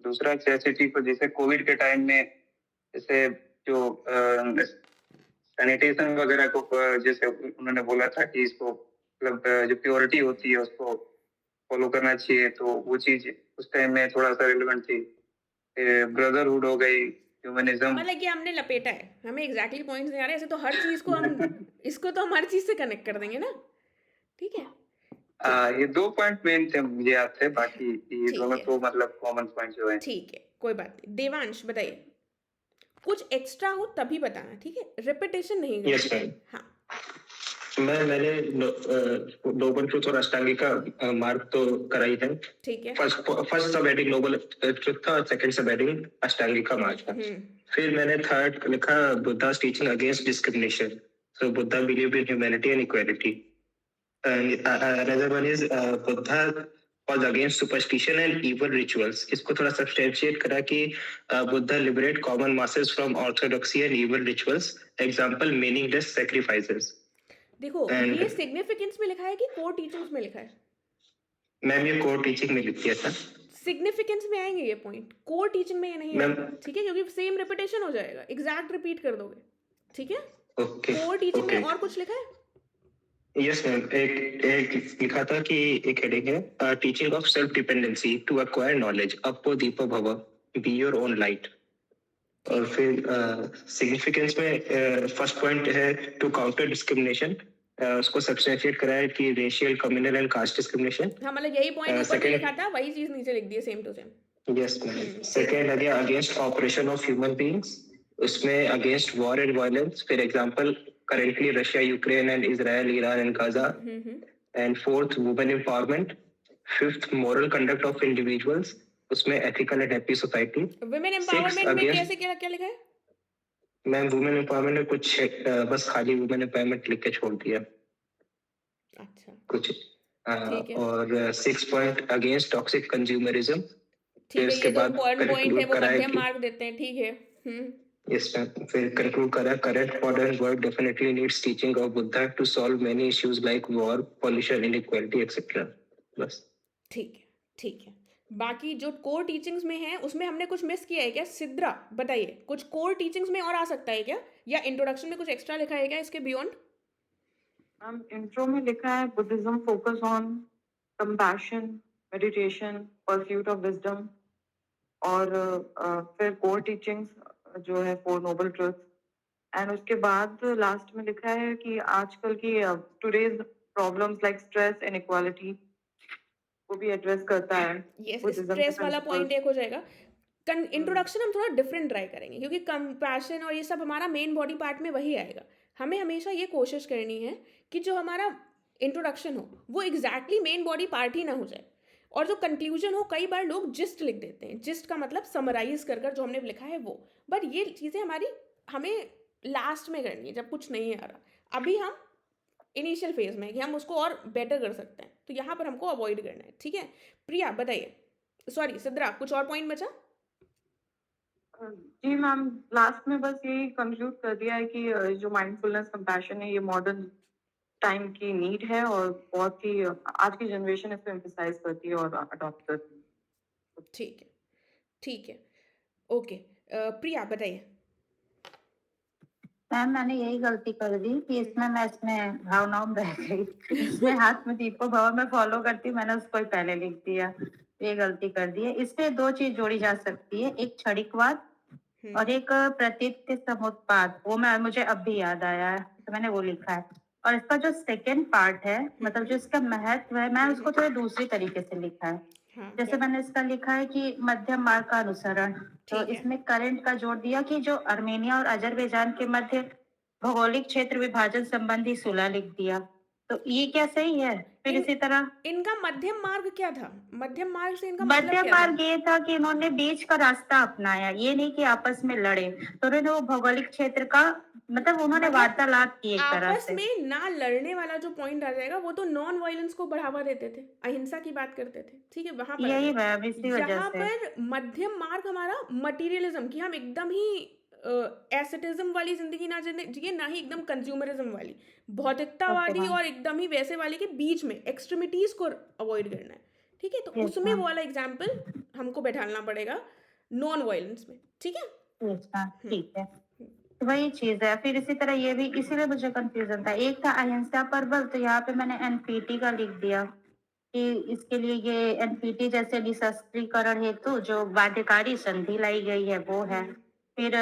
दूसरा नेसेसिटी को, जैसे कोविड के टाइम में जैसे जो सैनिटेशन वगैरह को जैसे उन्होंने बोला था कि इसको मतलब जो प्योरिटी होती है उसको फॉलो करना चाहिए, तो वो चीज उस टाइम में थोड़ा सा रिलेवेंट थी। ब्रदरहुड हो गई, ह्यूमनिज्म। मतलब कि हमने लपेटा है, हमें एग्जैक्टली पॉइंट्स नहीं आ रहे, ऐसे तो हर चीज को हम इसको तो हम हर चीज से कनेक्ट कर देंगे ना, ठीक है। ये 2 पॉइंट मेन थे मुझे याद थे, बाकी ये ठीक दोनों है। तो मतलब कॉमन पॉइंट जो है। ठीक है, कोई बात नहीं। देवांश बताइए, कुछ एक्स्ट्रा हो तभी बताना, ठीक है, रिपीटेशन नहीं करना। Yes ma'am. हाँ मैंने नोबल ट्रुथ और अष्टांगिका मार्क तो कराई है। ठीक है। फर्स्ट सब हेडिंग नोबल ट्रुथ था और सेकंड सब हेडिंग अष्टांगिका मार्क था। फिर मैंने थर्ड लिखा Buddha's teaching against discrimination, so Buddha believed in humanity and equality. Another one is Buddha was against superstition and evil rituals. इसको थोड़ा सब्सटेंशिएट करा कि Buddha liberate common masses from orthodoxy and evil rituals. Example, meaningless sacrifices. देखो And- ये significance में लिखा है कि कोर टीचिंग्स में लिखा है? मैम ये कोर टीचिंग में लिख दिया था। सिग्निफिकेंस में आएंगे ये पॉइंट, कोर टीचिंग में ये नहीं मैम- आएगा, ठीक है, क्योंकि सेम रिपीटेशन हो जाएगा, एग्जैक्ट रिपीट कर दोगे, ठीक है। ओके कोर टीचिंग में ओके और कुछ लिखा है? यस मैम, एक लिखा था कि एक हेडिंग है teaching of self dependency to acquire knowledge, अपो दीपो भव, बी योर ओन लाइट। और फिर सिग्निफिकेंस में फर्स्ट पॉइंट है टू काउंटर डिस्क्रिमिनेशन, उसको सब्सटेंशिएट करा है कि racial, communal and caste discrimination. हाँ, मतलब यही पॉइंट ऊपर में second- लिखा था, वही चीज नीचे लिख दी है, same to same. Yes ma'am. Second again against operation of human beings, उसमें अगेंस्ट वॉर एंड वायलेंस। फिर example currently Russia, Ukraine and Israel, Iran and Gaza. And fourth women empowerment. Fifth moral conduct of individuals, उसमें ethical and happy society. Women empowerment में against- कैसे क्या लिखा है? Ma'am women empowerment में कुछ बस खाली वुमेन एम्पावरमेंट लिख के छोड़ दिया अच्छा कुछ। ठीक है। और 6 पॉइंट अगेंस्ट टॉक्सिक कंज्यूमरिज्म। ठीक है, उसके ये तो बाद इम्पोर्टेंट पॉइंट है, conclude वो करा है मध्यम कि- मार्क देते हैं, ठीक है। Yes, ma'am. फिर conclude करा current modern world definitely needs teaching of Buddha to solve many issues like war, pollution, inequality, etc. बस। ठीक है। बाकी जो कोर टीचिंग्स में है उसमें हमने कुछ मिस किया है क्या? सिद्रा बताइए, कुछ कोर टीचिंग्स में और आ सकता है क्या, या इंट्रोडक्शन में कुछ एक्स्ट्रा लिखा है क्या इसके बियॉन्ड? इंट्रो में लिखा है Buddhism focus on compassion, meditation, pursuit of wisdom. और फिर कोर टीचिंग्स जो है फोर नोबल ट्रुथ्स। एंड उसके बाद लास्ट में लिखा है कि आजकल की today's problems like stress, inequality को भी एड्रेस करता है। यस, Buddhism स्ट्रेस के वाला principles। पॉइंट एक हो जाएगा। इंट्रोडक्शन हम थोड़ा डिफरेंट ट्राई करेंगे, क्योंकि कंपैशन और ये सब हमारा मेन बॉडी पार्ट में वही आएगा। हमें हमेशा ये कोशिश करनी है कि जो हमारा इंट्रोडक्शन हो वो एग्जैक्टली मेन बॉडी पार्ट ही ना हो जाए, और जो कंक्लूजन हो, कई बार लोग जिस्ट लिख देते हैं, जिस्ट का मतलब समराइज कर जो हमने लिखा है वो, बट ये चीज़ें हमें लास्ट में करनी है जब कुछ नहीं आ रहा। अभी हम इनिशियल फेज में कि हम उसको और बेटर कर सकते हैं, तो यहाँ पर हमको अवॉइड करना है, ठीक है। प्रिया बताइए, सॉरी सिद्रा, कुछ और पॉइंट बचा? जी मैम, लास्ट में बस यही कंक्लूड कर दिया है कि जो माइंडफुलनेस, कंपैशन है, ये मॉडर्न टाइम की नीड है और बहुत ही आज की जनरेशन इसको एम्फसाइज करती है और अडॉप्ट करती है। ठीक है, ओके। प्रिया बताइए। मैम मैंने यही गलती कर दी कि इसमें भावनाओं में रह गई। इसमें हाथ में दीपो भव में फॉलो करती, मैंने उसको ही पहले लिख दिया, ये गलती कर दी है। इससे दो चीज जोड़ी जा सकती है, एक क्षणिकवाद और एक प्रतीत समुत्पाद। वो मुझे अब भी याद आया है, तो मैंने वो लिखा है। और इसका जो सेकेंड पार्ट है, मतलब जो इसका महत्व है, मैं उसको थोड़ा दूसरी तरीके से लिखा है। हाँ, जैसे मैंने इसका लिखा है कि मध्यम मार्ग का अनुसरण, तो ठीक है। इसमें करंट का जोड़ दिया कि जो अर्मेनिया और अजरबैजान के मध्य भौगोलिक क्षेत्र विभाजन संबंधी सुलह लिख दिया, तो ये क्या सही है? फिर इसी तरह इनका मध्यम मार्ग क्या था? मध्यम मार्ग से इनका मतलब मध्यम क्या था? मार्ग ये था कि इन्होंने बीच का रास्ता अपनाया, ये नहीं कि आपस में लड़े। तो उन्होंने वो भौगोलिक क्षेत्र का मतलब उन्होंने वार्तालाप की एक तरह आपस से। में ना लड़ने वाला जो पॉइंट आ जाएगा, वो तो नॉन वायलेंस को बढ़ावा देते थे, अहिंसा की बात करते थे, ठीक है, वहां पर यही मैम, इसी वजह यहाँ से पर मध्यम मार्ग हमारा मटीरियलिज्म की, हम एकदम ही एसेटिज्म वाली जिंदगी ना जिए, ना ही एकदम कंज्यूमरिज्म वाली, भौतिकतावादी Okay, और एकदम ही वैसे वाले के बीच में एक्सट्रीमिटीज को अवॉइड करना है, ठीक है। तो Yes, उसमें ma'am. वो वाला एग्जाम्पल हमको बैठाना पड़ेगा नॉन वायलेंस में, ठीक है। ठीक है, तो वही चीज है। फिर इसी तरह ये भी, इसीलिए मुझे कंफ्यूजन था। एक था अहिंसा पर बल, तो यहाँ पे मैंने एनपीटी का लिख दिया कि इसके लिए ये एनपीटी जैसे निशस्त्रीकरण हेतु जो बाध्यकारी संधि लाई गई है वो है। फिर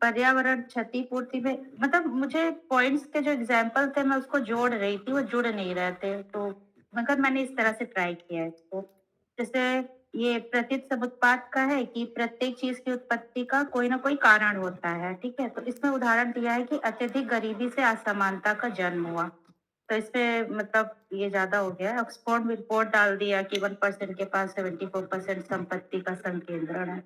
पर्यावरण क्षतिपूर्ति में, मतलब मुझे पॉइंट्स के जो एग्जाम्पल थे मैं उसको जोड़ रही थी, वो जुड़ नहीं रहे थे, तो मगर मैंने इस तरह से ट्राई किया है इसको। जैसे ये प्रतीत समुत्पाद का है कि प्रत्येक चीज की उत्पत्ति का कोई ना कोई कारण होता है, ठीक है। तो इसमें उदाहरण दिया है कि अत्यधिक गरीबी से असमानता का जन्म हुआ, तो इसमें मतलब ये ज्यादा हो गया है। ऑक्सफोर्ड में रिपोर्ट डाल दिया कि 1% के पास 74% संपत्ति का संकेंद्रण है,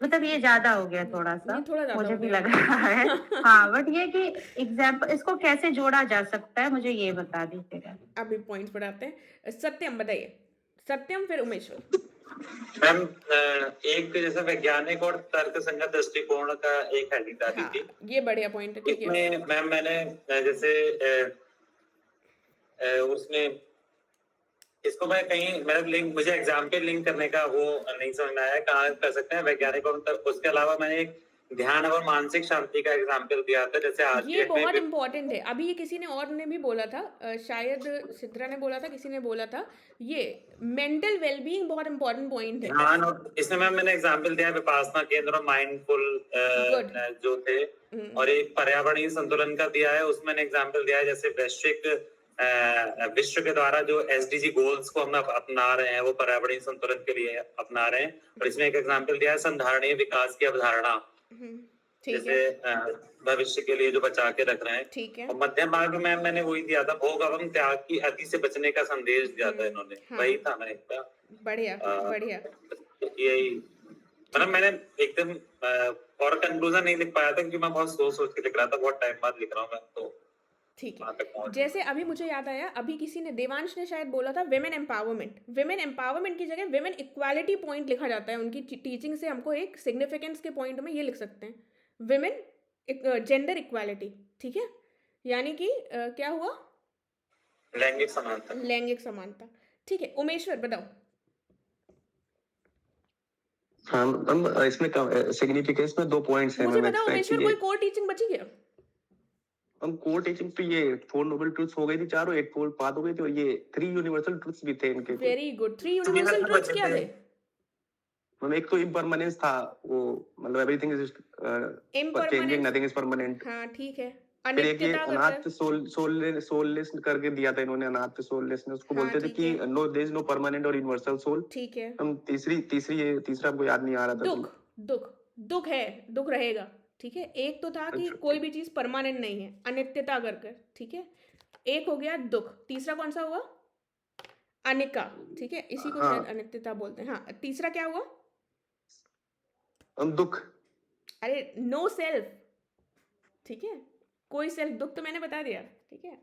मतलब ये ज्यादा हो गया थोड़ा सा, ये थोड़ा ज्यादा मुझे हो भी गया लग रहा है। हाँ, बट ये कि एग्जाम्पल इसको कैसे जोड़ा जा सकता है मुझे ये बता दीजिएगा। अभी पॉइंट्स बढ़ाते हैं। सत्यम बताइए, सत्यम फिर उमेश्वर। मैम एक जैसे वैज्ञानिक और तर्कसंगत दृष्टिकोण का एक हेडिंग डाली हाँ, थी। ये बढ़िया पॉइंट है, ठीक है। इसमें मैम मैंने जैसे उसमें इसको मैं कहीं मतलब लिंक, मुझे एग्जाम पे लिंक करने का वो नहीं समझ में आया कहाँ कर सकते हैं वैज्ञानिक और उसके अलावा मैंने एक ध्यान और मानसिक शांति का एग्जाम्पल दिया था, जैसे आज ये बहुत इंपॉर्टेंट है। अभी ये किसी ने और ने भी बोला था, शायद सिद्रा ने बोला था, किसी ने बोला था, ये मेंटल वेलबीइंग बहुत इंपॉर्टेंट पॉइंट है। ध्यान, और इसमें मैम मैंने एग्जाम्पल दिया विपासना केंद्र और माइंडफुल जो थे, और एक पर्यावरणीय संतुलन का दिया है, उसमें मैंने एग्जाम्पल दिया है जैसे वैश्विक विश्व के द्वारा जो एसडीजी गोल्स को हम अपना रहे हैं वो पर्यावरणीय संतुलन के लिए अपना रहे हैं, और इसमें एक एग्जाम्पल दिया है संधारणीय विकास की अवधारणा, जैसे भविष्य के लिए जो बचा के रख रहे हैं। ठीक है। और मध्यम मार्ग में मैंने वही दिया था, भोग एवं त्याग की अति से बचने का संदेश दिया था इन्होंने। हाँ। वही था ना इसका। बढ़िया बढ़िया। यही मतलब मैंने एकदम और कंक्लूजन नहीं लिख पाया था क्योंकि मैं बहुत सोच के लिख रहा था, बहुत टाइम बाद लिख रहा हूँ मैं, तो ठीक है। जैसे अभी मुझे याद आया, अभी किसी ने, देवांश ने शायद बोला था विमेन एम्पावरमेंट। विमेन एम्पावरमेंट की जगह विमेन इक्वालिटी पॉइंट लिखा जाता है। उनकी टीचिंग से हमको एक सिग्निफिकेंस के पॉइंट में ये लिख सकते हैं, विमेन जेंडर इक्वालिटी, ठीक है। यानी कि क्या हुआ, लैंगिक समानता। लैंगिक समानता, ठीक है। उमेश्वर बताओ। हाँ हम इसमें सिग्निफिकेंस में 2 पॉइंट्स हैं। मुझे मैं बताओ उमेश्वर, कोई कोर टीचिंग बची क्या? हम कोर टीचिंग तो ये 4 नोबल ट्रूथ्स हो गई थी चारों, 8 फोल्ड पाथ हो गई थी, और ये 3 यूनिवर्सल ट्रूथ्स भी थे इनके। Very good. 3 यूनिवर्सल ट्रूथ्स क्या थे? मतलब एक तो इम्परमानेंस था, वो मतलब everything is changing, nothing is permanent. हाँ ठीक है। फिर एक ये अनित्यता अनाथ सोललेस करके दिया था इन्होंने, अनाथ सोललेसनेस उसको बोलते थे कि no there is no permanent और यूनिवर्सल सोल। ठीक है। हम तीसरा हमको याद नहीं आ रहा था। दुख, दुख, दुख है, दुख रहेगा, ठीक है। एक तो था कि कोई भी चीज परमानेंट नहीं है, अनित्यता करके, ठीक है। एक हो गया दुख, तीसरा कौन सा हुआ? अनिका, ठीक है। इसी को शायद अनित्यता बोलते हैं। हाँ, तीसरा क्या हुआ? दुख। अरे नो सेल्फ, ठीक है। कोई सेल्फ, दुख तो मैंने बता दिया, ठीक है।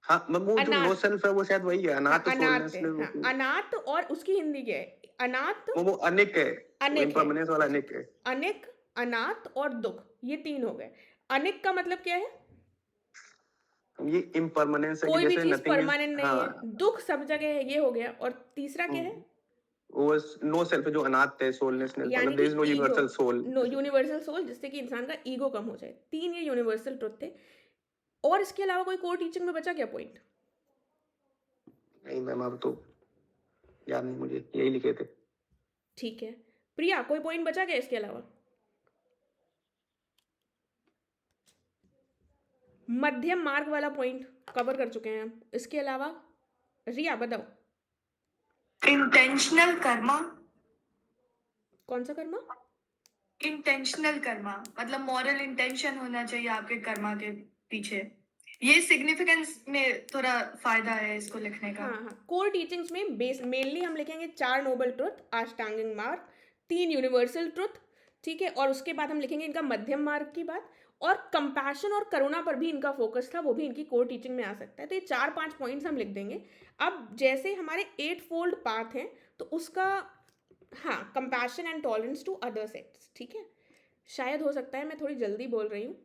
हाँ, वो जो नो सेल्फ है वो शायद वही है, अनाथ अनाथ है। हाँ, अनाथ, और उसकी हिंदी क्या है? अनाथ, वो अनिक है, अनिक इम्परमानेंस वाला अनिक है। अनिक, अनाथ और दुख, ये 3 हो गए। अनिक का मतलब क्या है? ये इम्परमानेंस है, कोई भी जैसे चीज नथिंग परमानेंट नहीं है। दुख सब जगह है, ये हो गया। और तीसरा क्या है? वो नो सेल्फ, जो अनाथ है, सोलनेसनेस, मतलब there is no universal soul. No universal soul, जिससे कि इंसान का ईगो कम हो जाए। 3 ये यूनिवर्सल ट्रुथ थे। और इसके अलावा कोई कोर टीचिंग में बचा क्या पॉइंट? नहीं मैम, अब तो याद नहीं मुझे, यही लिखे थे। ठीक है। प्रिया, कोई पॉइंट बचा क्या इसके अलावा? मध्यम मार्ग वाला पॉइंट कवर कर चुके हैं हम। इसके अलावा रिया बताओ। इंटेंशनल कर्मा। कौन सा कर्मा? इंटेंशनल कर्मा मतलब मॉरल इंटेंशन होना चाहिए आपके कर्मा के पीछे। ये सिग्निफिकेंस में थोड़ा फायदा है इसको लिखने का। हाँ हाँ। कोर टीचिंग्स में बेस मेनली हम लिखेंगे 4 नोबल ट्रुथ, अष्टांगिक मार्ग, 3 यूनिवर्सल ट्रुथ, ठीक है। और उसके बाद हम लिखेंगे इनका मध्यम मार्ग की बात, और कंपैशन और करुणा पर भी इनका फोकस था, वो भी इनकी कोर टीचिंग में आ सकता है। तो ये 4-5 पॉइंट्स हम लिख देंगे। अब जैसे हमारे 8 फोल्ड पाथ हैं, तो उसका, हाँ, compassion and tolerance to other sects, ठीक है। शायद हो सकता है मैं थोड़ी जल्दी बोल रही हूँ,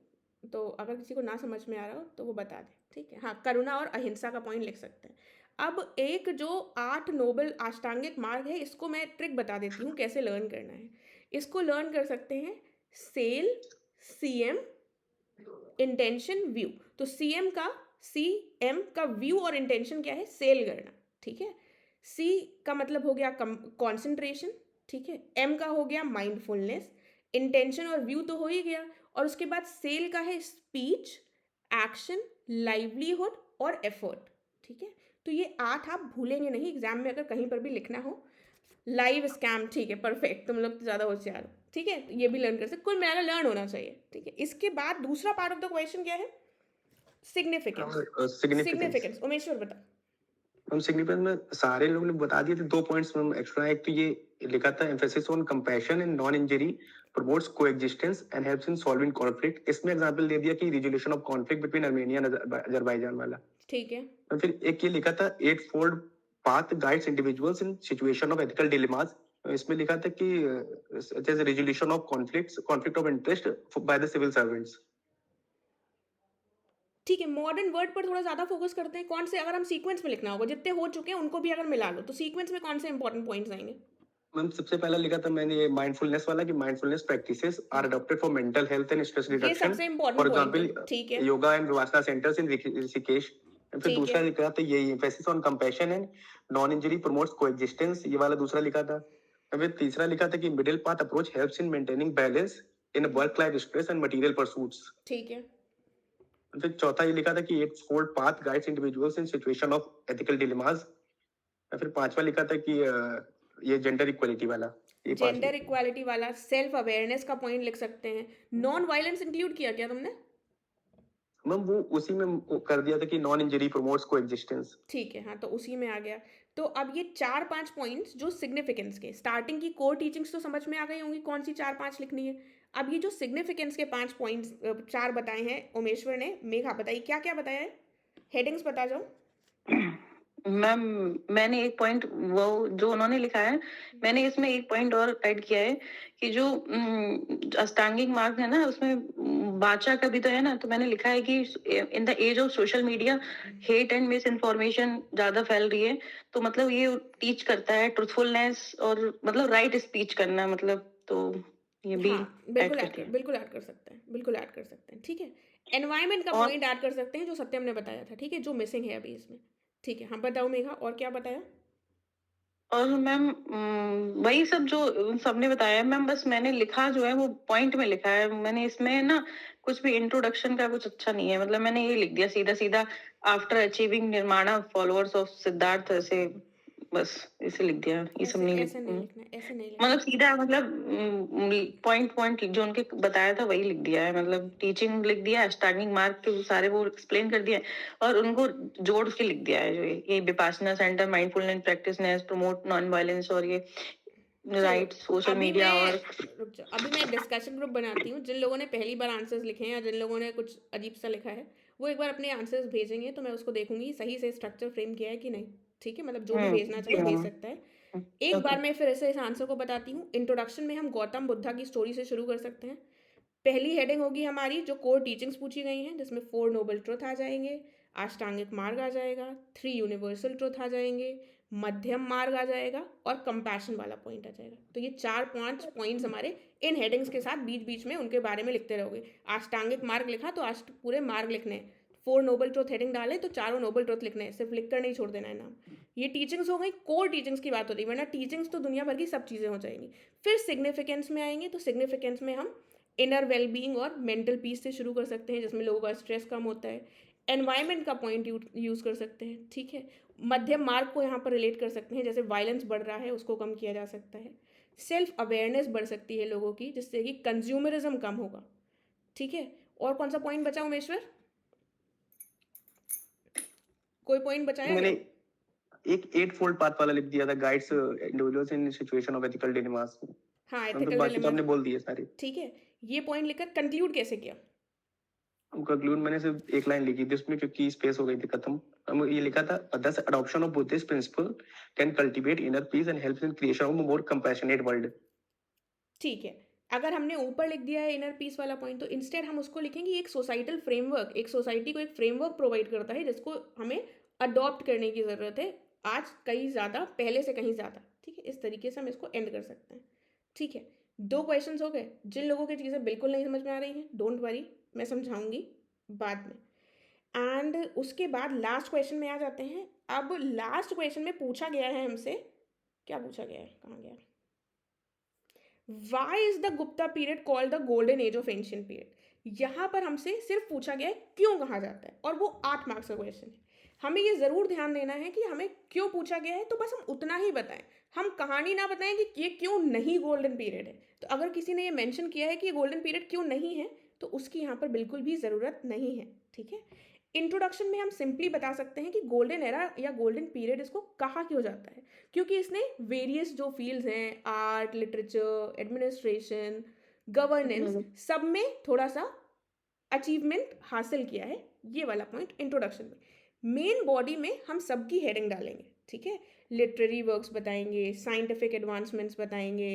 तो अगर किसी को ना समझ में आ रहा हो तो वो बता दें, ठीक है। हाँ, करुणा और अहिंसा का पॉइंट लिख सकते हैं। अब एक जो 8 नोबल अष्टांगिक मार्ग है, इसको मैं ट्रिक बता देती हूँ कैसे लर्न करना है। इसको लर्न कर सकते हैं सेल, सीएम, इंटेंशन, व्यू। तो सीएम का व्यू और इंटेंशन क्या है? सेल करना, ठीक है। सी का मतलब हो गया कॉन्सेंट्रेशन, ठीक है। एम का हो गया माइंडफुलनेस, इंटेंशन और व्यू तो हो ही गया, और उसके बाद सेल का है स्पीच, एक्शन, लाइवलीहुड और एफर्ट। ठीक है, तो ये 8 आप भूलेंगे नहीं एग्जाम में अगर कहीं पर भी लिखना हो। लाइव स्कैम, ठीक है, परफेक्ट, तुम लोग तो ज़्यादा होशियार हो। ठीक है, तो ये भी लर्न कर सकते, कुल मिलाकर लर्न होना चाहिए। ठीक है, इसके बाद दूसरा पार्ट ऑफ द क्वेश्चन क्या है? सिग्निफिकेंस। सिग्निफिकेंस उमेश्वर बता। हम सिग्निफिकेंस में सारे लोगों ने बता दिए थे, 2 पॉइंट्स में एक्स्ट्रा। एक तो ये लिखा था emphasis on compassion and non injury promotes coexistence and helps in solving conflict. इसमें एग्जांपल दे दिया कि resolution of conflict between Armenia and Azerbaijan वाला। ठीक है, और फिर एक ये लिखा था 8-fold path guides individuals in situation of ethical dilemmas। इसमें लिखा था कि जैसे resolution of conflict of interest by the civil servants। ठीक है, मॉडर्न वर्ड पर थोड़ा ज़्यादा फोकस करते हैं। कौन से, अगर हम सीक्वेंस में लिखना होगा, जितने हो चुके हैं उनको भी अगर मिला लो, तो सीक्वेंस में कौन से इंपॉर्टेंट पॉइंट्स आएंगे? मैम सबसे पहला लिखा था मैंने ये माइंडफुलनेस वाला कि mindfulness practices are adopted for mental health and stress ये रिडक्शन। सबसे फॉर इंपॉर्टेंट पॉइंट है। एग्जांपल ठीक है, yoga and vipassana centres in Rishikesh. फिर ठीक दूसरा है, लिखा था ये emphasis on compassion and non injury promotes coexistence, ये वाला दूसरा लिखा था। और फिर तीसरा लिखा था कि middle path approach helps in maintaining balance in work life stress and material pursuits. ठीक है, फिर चौथा ये लिखा था कि एक fold path guides individuals in situation of ethical dilemmas. फिर पांचवा लिखा था कि ये जेंडर इक्वलिटी वाला। ये पांच जेंडर इक्वालिटी वाला, सेल्फ अवेयरनेस का पॉइंट लिख सकते हैं। नॉन वायलेंस इंक्लूड किया क्या तुमने? मैम वो उसी में कर दिया था कि नॉन इंजरी प्रमोट्स कोएग्जिस्टेंस। ठीक है, हाँ, तो उसी में आ गया। तो अब ये 4-5 पॉइंट्स जो सिग्निफिकेंस के, स्टार्टिंग की कोर टीचिंग्स तो समझ में आ गई होंगी कौन सी 4-5 लिखनी है। अब ये जो सिग्निफिकेंस के 5 पॉइंट्स 4 बताए हैं उमेश्वर ने, मेघा बताइए क्या क्या बताया है, हेडिंग्स बता जाओ। मैम मैंने एक पॉइंट वो जो उन्होंने लिखा है, मैंने इसमें एक पॉइंट और ऐड किया है कि जो अष्टांगिक मार्ग है ना, उसमें बाचा का भी तो है ना, तो मैंने लिखा है कि in the age of social media hate and misinformation ज्यादा फैल रही है, तो मतलब ये टीच करता है ट्रुथफुलनेस और मतलब राइट स्पीच करना, मतलब तो ये भी हाँ, ऐड करके। बिल्कुल ऐड कर सकते हैं, बिल्कुल ऐड कर सकते हैं। ठीक है, एनवायरनमेंट का और पॉइंट ऐड कर सकते हैं जो सत्यम ने बताया था। ठीक है, जो मिसिंग है अभी इसमें। ठीक है, हाँ बताओ मेघा, और क्या बताया? और मैम वही सब जो सबने बताया है मैम, बस मैंने लिखा जो है वो पॉइंट में लिखा है, मैंने इसमें ना कुछ भी इंट्रोडक्शन का कुछ अच्छा नहीं है, मतलब मैंने ये लिख दिया सीधा सीधा after achieving nirvana followers of Siddhartha, ऐसे बस ऐसे लिख दिया, ये सब ऐसे नहीं ऐसे नहीं लिखना, ऐसे नहीं लिखना। मतलब सीधा मतलब पॉइंट जो उनके बताया था वही लिख दिया है, मतलब टीचिंग लिख दिया है, स्टार्टिंग मार्क के सारे वो एक्सप्लेन कर दिया है और उनको जोड़ के लिख दिया है, जो ये Vipassana center mindfulness practices promote non violence और ये राइट सोशल अभी मीडिया मैं और रुक जाओ, अभी मैं डिस्कशन ग्रुप बनाती हूँ। जिन लोगों ने पहली बार आंसर्स लिखे हैं या जिन लोगों ने कुछ अजीब सा लिखा है, वो एक बार अपने आंसर्स भेजेंगे तो मैं उसको देखूंगी सही से स्ट्रक्चर फ्रेम किया है कि नहीं। ठीक है, मतलब जो भी भेजना चाहे भेज सकता है। एक बार मैं फिर ऐसे इस आंसर को बताती हूँ। इंट्रोडक्शन में हम गौतम बुद्धा की स्टोरी से शुरू कर सकते हैं। पहली हेडिंग होगी हमारी जो कोर टीचिंग्स पूछी गई हैं, जिसमें 4 नोबल ट्रुथ आ जाएंगे, अष्टांगिक मार्ग आ जाएगा, 3 यूनिवर्सल ट्रुथ आ जाएंगे, मध्यम मार्ग आ जाएगा और कंपैशन वाला पॉइंट आ जाएगा। तो ये 4-5 पॉइंट्स हमारे इन हेडिंग्स के साथ बीच बीच में उनके बारे में लिखते रहोगे। अष्टांगिक मार्ग लिखा तो पूरे मार्ग लिखने हैं। 4 नोबल ट्रुथ हेडिंग डाले तो चारों नोबल ट्रुथ लिखने हैं, सिर्फ लिख कर नहीं छोड़ देना है नाम। ये टीचिंग्स हो गई, कोर टीचिंग्स की बात होती है, वरना टीचिंग्स तो दुनिया भर की सब चीज़ें हो जाएंगी। फिर सिग्निफिकेंस में आएंगे, तो सिग्निफिकेंस में हम इनर वेलबींग और मेंटल पीस से शुरू कर सकते हैं, जिसमें लोगों का स्ट्रेस कम होता है। एनवायरनमेंट का पॉइंट यूज़ कर सकते हैं। ठीक है, मध्यम मार्ग को यहाँ पर रिलेट कर सकते हैं, जैसे वायलेंस बढ़ रहा है उसको कम किया जा सकता है। सेल्फ अवेयरनेस बढ़ सकती है लोगों की, जिससे कि कंज्यूमरिज्म कम होगा। ठीक है, और कौन सा पॉइंट बचा उमेश्वर? कोई पॉइंट बचाया मैंने क्या? एक 8-fold पाथ वाला लिख दिया था guides individuals in situation of ethical dilemmas. हाँ, तो एथिकल बाकी तो डिलेमा। आपने बोल दिए सारे। ठीक है, ये पॉइंट लिखकर कंक्लूड कैसे किया? कंक्लूड मैंने सिर्फ एक लाइन लिखी थी उसमें क्योंकि स्पेस हो गई थी खत्म। अब ये लिखा था this adoption of Buddhist principle can cultivate inner peace and help in creation of more compassionate world. ठीक है, अगर हमने ऊपर लिख दिया है इनर पीस वाला पॉइंट, तो इंस्टेड हम उसको लिखेंगे एक सोसाइटल फ्रेमवर्क, एक सोसाइटी को एक फ्रेमवर्क प्रोवाइड करता है जिसको हमें अडॉप्ट करने की ज़रूरत है आज कहीं ज़्यादा, पहले से कहीं ज़्यादा। ठीक है, इस तरीके से हम इसको एंड कर सकते हैं। ठीक है, 2 क्वेश्चंस हो गए। जिन लोगों की चीज़ें बिल्कुल नहीं समझ में आ रही हैं, डोंट वरी, मैं समझाऊंगी बाद में। एंड उसके बाद लास्ट क्वेश्चन में आ जाते हैं। अब लास्ट क्वेश्चन में पूछा गया है हमसे, क्या पूछा गया है, कहाँ गया? Why is the Gupta period called the golden age of ancient period. यहाँ पर हमसे सिर्फ पूछा गया है क्यों कहा जाता है, और वो 8 मार्क्स का क्वेश्चन है। हमें ये ज़रूर ध्यान देना है कि हमें क्यों पूछा गया है, तो बस हम उतना ही बताएं, हम कहानी ना बताएं कि ये क्यों नहीं गोल्डन पीरियड है। तो अगर किसी ने ये मेंशन किया है कि ये गोल्डन पीरियड क्यों नहीं है, तो उसकी यहाँ पर बिल्कुल भी ज़रूरत नहीं है, ठीक है। इंट्रोडक्शन में हम सिंपली बता सकते हैं कि गोल्डन एरा या गोल्डन पीरियड इसको कहा क्यों जाता है, क्योंकि इसने वेरियस जो फील्ड्स हैं, आर्ट, लिटरेचर, एडमिनिस्ट्रेशन, गवर्नेंस, सब में थोड़ा सा अचीवमेंट हासिल किया है। ये वाला पॉइंट इंट्रोडक्शन में। मेन बॉडी में हम सबकी हेडिंग डालेंगे, ठीक है। लिटरेरी वर्क्स बताएंगे, साइंटिफिक एडवांसमेंट्स बताएंगे,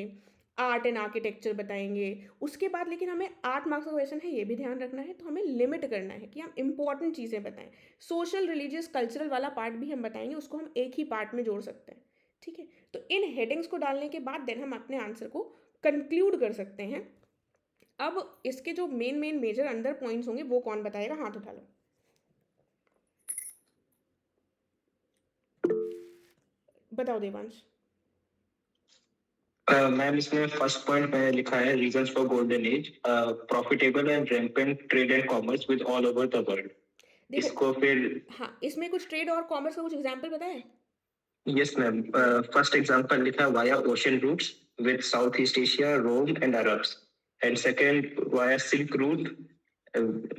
आर्ट एंड आर्किटेक्चर बताएंगे। उसके बाद लेकिन हमें 8 मार्क्स का क्वेश्चन है, ये भी ध्यान रखना है, तो हमें लिमिट करना है कि हम इंपॉर्टेंट चीज़ें बताएं। सोशल, रिलीजियस, कल्चरल वाला पार्ट भी हम बताएंगे, उसको हम एक ही पार्ट में जोड़ सकते हैं, ठीक है। तो इन हेडिंग्स को डालने के बाद देन हम अपने आंसर को कंक्लूड कर सकते हैं। अब इसके जो मेन मेजर अंडर पॉइंट्स होंगे वो कौन बताएगा, हाथ उठा लो। बताओ देवांश। मैम इसमें फर्स्ट पॉइंट मैंने लिखा है reasons for golden age, profitable and rampant trade and commerce with all over the world. देखो, इसको फिर हाँ, इसमें कुछ ट्रेड और कॉमर्स का कुछ एग्जांपल बताएं। यस मैम, फर्स्ट एग्जांपल लिखा है via ocean routes with South East Asia, Rome and Arabs, and second via silk route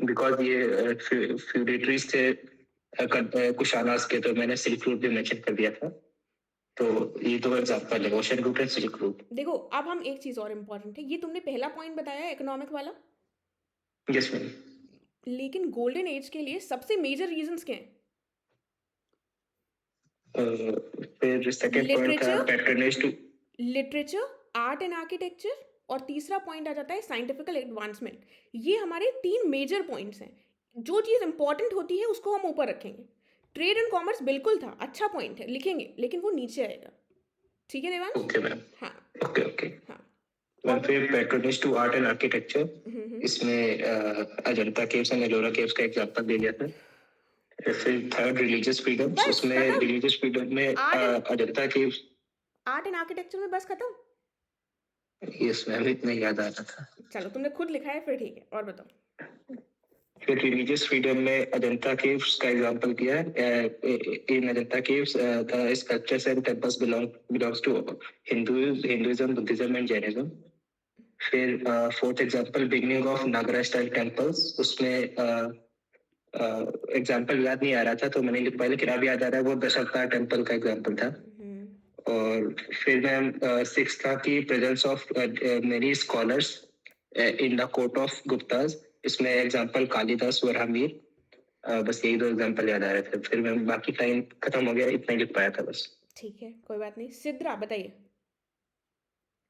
because ये फ्यूडेटरीज थे कुशानास के, तो मैंने सिल्क रूट भी मेंशन कर दिया था। तो ये दो एग्जांपल है, ocean route and silk route. देखो, अब हम एक चीज और इम्पोर्टेंट है, ये तुमने पहला पॉइंट बताया इकोनॉमिक वाला, यस मैम, लेकिन गोल्डन एज के लिए सबसे मेजर रीजंस क्या हैं? फिर सेकंड पॉइंट था patronage to literature, art and architecture, और तीसरा पॉइंट आ जाता है साइंटिफिकल एडवांसमेंट। ये हमारे 3 मेजर पॉइंट्स हैं। जो चीज़ इंपॉर्टेंट होती है उसको हम ऊपर रखेंगे। ट्रेड एंड कॉमर्स बिल्कुल था, अच्छा पॉइंट है, लिखेंगे, लेकिन वो नीचे आएगा, ठीक है देवांश? ओके मैम, हाँ ओके हाँ। मैम फिर patronage to art and architecture, इसमें Ajanta caves and Ellora caves का एग्जांपल दे दिया था। फिर थर्ड रिलीजियस फ्रीडम, बस उसमें खत्म। रिलीजियस फ्रीडम में Ajanta caves, art and architecture में बस खत्म। यस मैम, इतना ही याद आ रहा था। चलो, तुमने खुद लिखा है, फिर ठीक है, और बताओ। फिर रिलीजियस फ्रीडम में अजंता केव्स का एग्जांपल दिया है। In Ajanta caves the sculptures and temples belongs to Hinduism, Buddhism and Jainism. फिर fourth example beginning of Nagara style temples, उसमें एग्जांपल याद नहीं आ रहा था तो मैंने लिख पाया, लेकिन अब याद आ रहा है, वो दशावतार टेम्पल का एग्जांपल था। और फिर मैम सिक्स था कि presence of many scholars in the court of Gupta's, इसमें एग्जांपल कालिदास, वराहमीर। बस यही 2 एग्जांपल याद आ रहे थे। फिर मैम बाकी टाइम खत्म हो गया, इतना ही लिख पाया था बस। ठीक है, कोई बात नहीं। सिद्रा बताइए।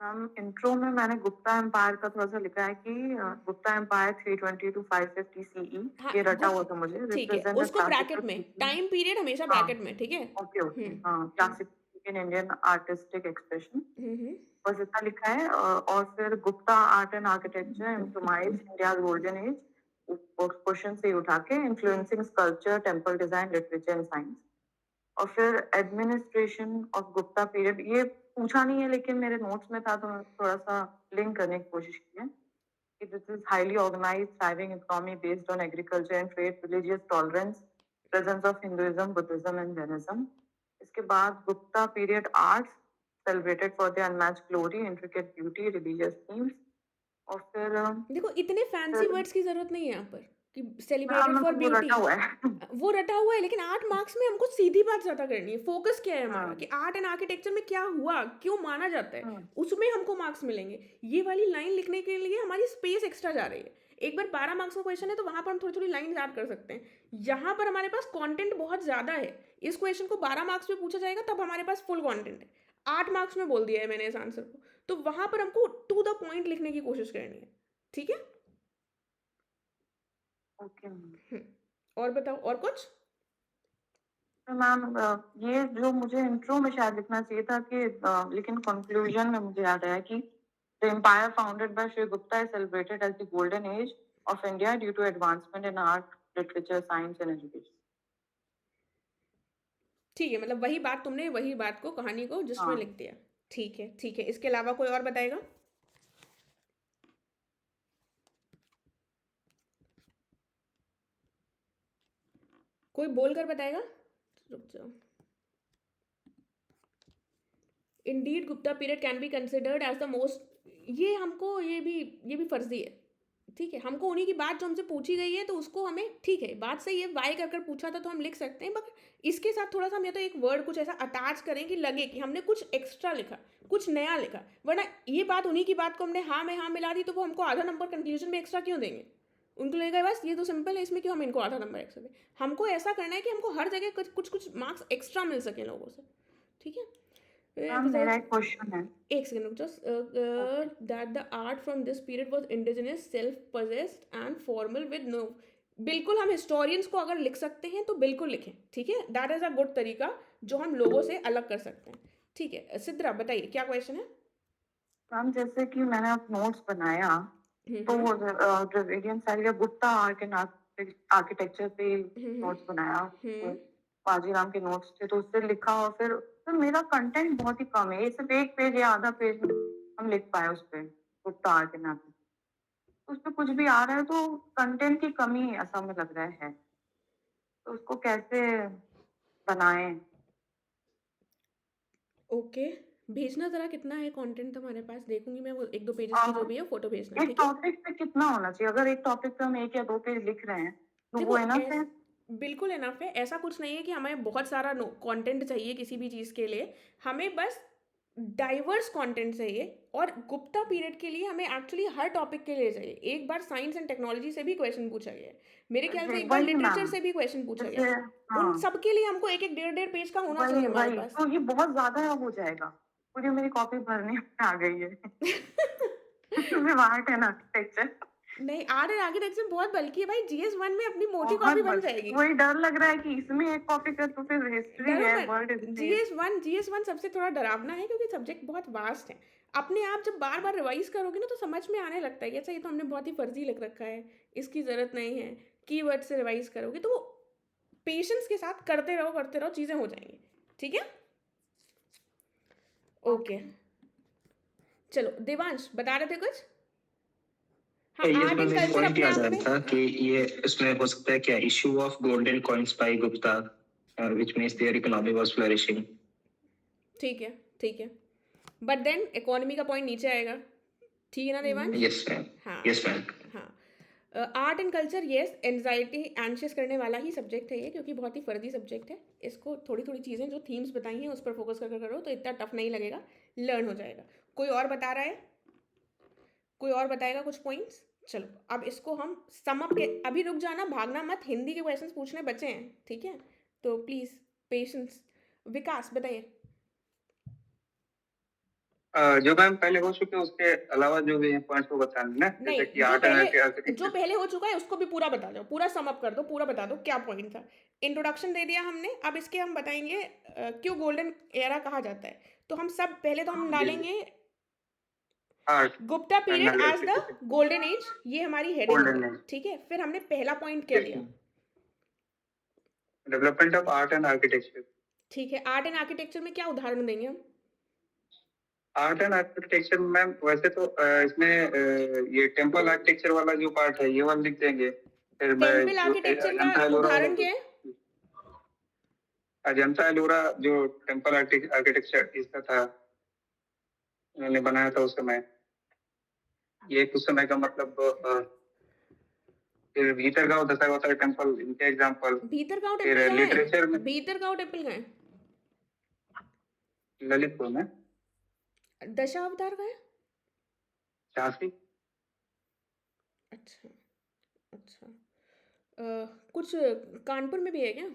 मैम इंट्रो में मैंने गुप्ता एम्पायर का थोड़ा सा लिखा है कि गुप्ता एम्पायर 320 to 550 CE, हाँ, ये रटा वो हुआ था मुझे। ठीक है, उसको ब्रैकेट में, टाइम पीरियड हमेशा हाँ। ब्रैकेट में, ठीक है। ओके ओके, हाँ, classic in Indian artistic expression, बस इतना लिखा है। और फिर Gupta art and architecture epitomise India golden age, question से उठा के influencing sculpture, temple design, literature and science. और फिर एडमिनिस्ट्रेशन ऑफ गुप्ता पीरियड, ये पूछा नहीं है लेकिन मेरे नोट्स में था, तो मैं थोड़ा सा लिंक करने की कोशिश की है कि this is highly organised thriving economy based on agriculture and trade, religious tolerance, presence of Hinduism, Buddhism and Jainism. इसके बाद Gupta period arts celebrated for the unmatched glory, intricate beauty, religious themes. और फिर देखो, इतने फैंसी वर्ड्स की जरूरत नहीं है यहाँ पर कि हाँ, सेलिब्रेटेड फॉर वो ब्यूटी, रटा हुआ है। वो रटा हुआ है, लेकिन 8 मार्क्स में हमको सीधी बात ज्यादा करनी है। फोकस क्या है हमारा हाँ। कि आर्ट एंड आर्किटेक्चर में क्या हुआ, क्यों माना जाता है, हाँ। उसमें हमको मार्क्स मिलेंगे। ये वाली लाइन लिखने के लिए हमारी स्पेस एक्स्ट्रा जा रही है। एक बार 12 मार्क्स का क्वेश्चन है तो वहां पर हम थोड़ी थोड़ी लाइन ऐड कर सकते हैं। यहाँ पर हमारे पास कंटेंट बहुत ज्यादा है। इस क्वेश्चन को 12 मार्क्स में पूछा जाएगा तब हमारे पास फुल कंटेंट है। 8 मार्क्स में बोल दिया है मैंने इस आंसर को, तो वहां पर हमको टू द पॉइंट लिखने की कोशिश करनी है, ठीक है। ओके और बताओ, और कुछ? मैम, ये जो मुझे इंट्रो में शायद लिखना चाहिए था कि लेकिन कंक्लूजन में मुझे याद आया कि the empire founded by Shri Gupta is celebrated as the golden age of India due to advancement in art, literature, science and education. ठीक है, मतलब वही बात को, कहानी को जिसमें हाँ। लिख दिया। ठीक है, ठीक है। इसके अलावा कोई और बताएगा? कोई बोल कर बताएगा? रुक जाओ। Indeed Gupta period can be considered as the most, ये भी फर्जी है, ठीक है। हमको उन्हीं की बात जो हमसे पूछी गई है तो उसको हमें, ठीक है बात सही है, वाई कर पूछा था तो हम लिख सकते हैं, बट इसके साथ थोड़ा सा हम या तो एक वर्ड कुछ ऐसा अटैच करें कि लगे कि हमने कुछ एक्स्ट्रा लिखा, कुछ नया लिखा, वरना ये बात उन्हीं की बात को हमने हाँ में हाँ मिला दी तो वो हमको आधा नंबर कंक्लूजन में एक्स्ट्रा क्यों देंगे? उनको लगेगा बस ये तो सिंपल है, इसमें क्यों हम इनको आधा नंबर एक्स्ट्रा दें। हमको ऐसा करना है कि हमको हर जगह कुछ मार्क्स एक्स्ट्रा मिल सके लोगों से, ठीक है। मेरा एक क्वेश्चन है। एक सेकंड रुक जाओ। That the art from this period was indigenous, self possessed and formal with no, बिल्कुल हम हिस्टोरियंस को अगर लिख सकते हैं तो बिल्कुल लिखें, ठीक है। दैट इज अ गुड तरीका जो हम लोगों से अलग कर सकते हैं, ठीक है। सिद्रा बताइए क्या क्वेश्चन है? मैम जैसे कि मैंने अब नोट्स बनाया तो वो द्रविडियन स्टाइल या गुप्ता आर्ट एंड आर्किटेक्चर पे नोट्स बनाया, तो बाजीराम के नोट्स थे तो उससे लिखा, और फिर मेरा कंटेंट बहुत ही कम है, ये सिर्फ एक पेज या आधा पेज हम लिख पाए उस पे गुप्ता आर्ट एंड आर्किटेक्चर, उस पे कुछ भी आ रहा है तो कंटेंट की कमी ऐसा मुझे लग रहा है, तो उसको कैसे बनाएं? ओके, भेजना जरा कितना है कंटेंट तुम्हारे पास, देखूंगी मैं वो 1-2 पेजेस की जो भी है फोटो भेजना, एक ठीक है। टॉपिक पे कितना होना चाहिए? अगर एक टॉपिक पे हम 1 या 2 पेज लिख रहे हैं तो वो इनफ है? बिल्कुल इनफ है, ऐसा कुछ नहीं है कि हमें बहुत सारा कंटेंट चाहिए किसी भी चीज़ के लिए, हमें बस डाइवर्स कंटेंट चाहिए। और गुप्ता पीरियड के लिए हमें एक्चुअली हर टॉपिक के लिए चाहिए। एक बार साइंस एंड टेक्नोलॉजी से भी क्वेश्चन पूछा गया है, मेरे ख्याल से एक बार वही लिटरेचर मैम, से भी क्वेश्चन पूछा गया है। जैसे उन सबके लिए हमको एक 1.5 पेज का होना चाहिए हमारे पास। तो ये बहुत ज्यादा हो जाएगा, पूरी मेरी कॉपी भरने में आ गई है। सिर्फ आर्ट एंड आर्किटेक्चर। नहीं, आर्ट एंड आर्किटेक्चर बहुत बल्कि है भाई, GS1 में अपनी मोटी कॉपी बन जाएगी। वही डर लग रहा है कि इसमें एक कॉपी कर तो फिर हिस्ट्री है, वर्ल्ड हिस्ट्री। GS1 सबसे थोड़ा डरावना है क्योंकि सब्जेक्ट बहुत वास्ट है। अपने आप जब बार बार रिवाइज करोगे ना तो समझ में आने लगता है कि अच्छा ये तो हमने बहुत ही फर्जी लिख रखा है, इसकी ज़रूरत नहीं है। कीवर्ड से रिवाइज करोगे तो पेशेंस के साथ करते रहो, चीज़ें हो जाएंगी, ठीक है। ओके चलो देवांश बता रहे थे कुछ? हाँ, ये आर्ट एंड कल्चर पॉइंट अपने याद आप आ में रहा था कि ये इसमें हो सकता है क्या, issue of golden coins by Gupta which means their economy was flourishing. ठीक है, बट देन इकोनॉमी का पॉइंट नीचे आएगा, ठीक है ना देवांश? यस मैम, हाँ यस मैम। हाँ, art and culture yes, anxiety anxious करने वाला ही सब्जेक्ट है ये, क्योंकि बहुत ही फर्जी सब्जेक्ट है। इसको थोड़ी चीज़ें जो थीम्स बताई हैं उस पर फोकस करके करो तो इतना टफ नहीं लगेगा, लर्न हो जाएगा। कोई और बता रहा है? कोई और बताएगा कुछ पॉइंट्स? चलो अब इसको हम सम अप के, अभी रुक जाना, भागना मत, हिंदी के क्वेश्चंस पूछने बचे हैं, ठीक है, तो प्लीज़ पेशेंस। विकास बताइए। जो मैम पहले हो चुके उसके अलावा जो भी पॉइंट्स को बताने ना, जैसे कि आर्ट एंड जो पहले हो चुका है उसको भी पूरा बता दो, पूरा सम अप कर दो, पूरा बता दो क्या पॉइंट था। इंट्रोडक्शन दे दिया हमने, अब इसके हम बताएंगे क्यों गोल्डन एरा कहा जाता है। तो हम सब पहले तो हम डालेंगे Gupta period as the golden age, ये हमारी हेडिंग, ठीक है। फिर हमने पहला पॉइंट क्या लिया? Development of art and architecture, ठीक है। आर्ट एंड आर्किटेक्चर में क्या उदाहरण देंगे हम? आर्ट एंड आर्किटेक्चर मैम वैसे तो इसमें ये टेम्पल आर्किटेक्चर वाला जो पार्ट है ये वाला लिख देंगे। फिर टेम्पल आर्किटेक्चर का उदाहरण क्या है? अजंता एलोरा जो टेम्पल आर्किटेक्चर इसका था, उन्होंने बनाया था उस समय, ये कुछ समय का मतलब। फिर भीतरगांव दशावतार टेम्पल, इनके एग्जांपल। भीतरगांव फिर लिटरेचर में भीतरगांव टेम्पल का है ललितपुर में, दशावतार का है झांसी। अच्छा कुछ कानपुर में भी है क्या?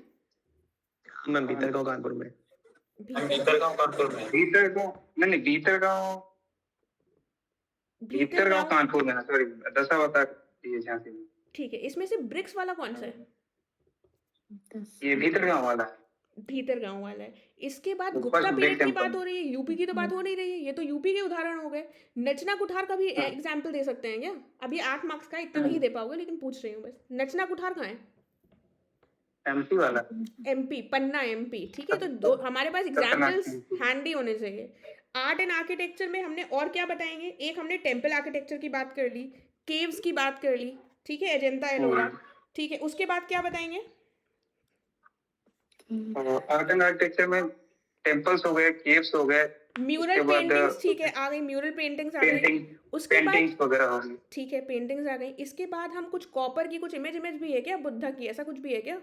मैम भीतरगांव कानपुर में। भीतरगांव कानपुर में, भीतरगांव कानपुर में, सॉरी दशावतार ये झांसी में। ठीक है, इसमें से ब्रिक्स वाला कौन सा है? ये भीतरगांव वाला है। भीतरगांव वाला है। इसके बाद गुप्ता पीरियड की बात हो रही है, यूपी की तो बात हो नहीं रही है, ये तो यूपी के उदाहरण हो गए। नचना कुठार का भी एग्जाम्पल दे सकते हैं क्या? अभी 8 मार्क्स का इतना नहीं दे पाओगे, लेकिन पूछ रही हूँ बस। नचना कुठार कहाँ है? एमपी वाला, एमपी, पन्ना एमपी, ठीक है। तो दो हमारे पास एग्जाम्पल्स हैंडी होने चाहिए। आर्ट एंड आर्किटेक्चर में हमने और क्या बताएंगे? एक हमने टेम्पल आर्किटेक्चर की बात कर ली, केव्स की बात कर ली, ठीक है, अजंता एलोरा, ठीक है। उसके बाद क्या बताएंगे? आर्ट एंड आर्किटेक्चर में टेम्पल्स हो गए, केव्स हो गए, म्यूरल उसके बाद पेंटिंग्स, ठीक है, आ गई म्यूरल पेंटिंग्स, आ गई। पेंटिंग उसके बाद पेंटिंग्स वगैरह हो गई। ठीक है, पेंटिंग्स आ गई। इसके बाद हम कुछ कॉपर की कुछ इमेज भी है क्या बुद्धा की, ऐसा कुछ भी है क्या?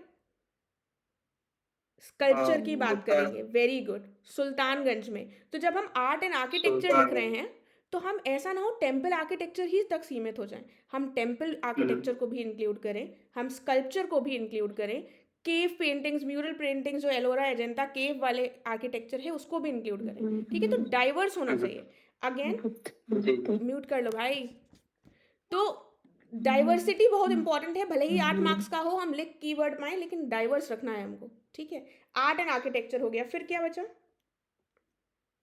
स्कल्पचर की बात बुद्धा करेंगे, वेरी गुड, सुल्तानगंज में। तो जब हम आर्ट एंड आर्किटेक्चर लिख रहे हैं तो हम ऐसा ना हो टेम्पल आर्किटेक्चर ही तक सीमित हो जाएं, हम टेम्पल आर्किटेक्चर को भी इंक्लूड करें, हम स्कल्पचर को भी इंक्लूड करें, केव पेंटिंग्स, म्यूरल पेंटिंग्स जो एलोरा एजेंटा केव वाले आर्किटेक्चर है उसको भी इंक्लूड करें, ठीक है। तो डाइवर्स होना चाहिए। अगेन म्यूट कर लो भाई। तो डाइवर्सिटी बहुत इंपॉर्टेंट है, भले ही 8 मार्क्स का हो, हम लिख कीवर्ड पाए, लेकिन डाइवर्स रखना है हमको, ठीक है। आर्ट एंड आर्किटेक्चर हो गया, फिर क्या बचा?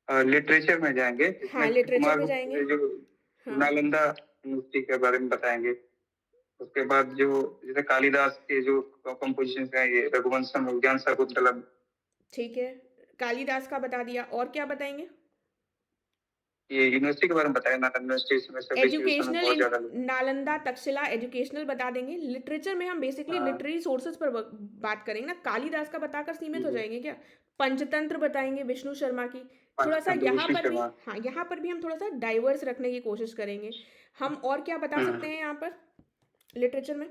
लिटरेचर में जाएंगे। हाँ, इसमें लिटरेचर कुमार में गुप्त जाएंगे। ने जो हाँ, नालंदा यूनिवर्सिटी के बारे में बताएंगे। उसके बाद जो जैसे कालिदास के जो कंपोजिशन है, ये रघुवंशम, उद्यान शाकुंतलम। ठीक है, कालिदास का बता दिया, और क्या बताएंगे? ये यूनिवर्सिटी के बारे में बताया, नालंदा यूनिवर्सिटी में सब डिस्ट्रीब्यूशन बहुत ज्यादा एजुकेशनल, नालंदा तक्षशिला एजुकेशनल बता देंगे। लिटरेचर में हम बेसिकली लिटरेरी सोर्सेज पर बात करेंगे ना, कालिदास का बताकर सीमित हो जाएंगे क्या? पंचतंत्र बताएंगे विष्णु शर्मा की। थोड़ा सा यहाँ पर भी, हाँ यहाँ पर भी हम थोड़ा सा डाइवर्स रखने की कोशिश करेंगे। हम और क्या बता सकते हैं यहाँ पर लिटरेचर में?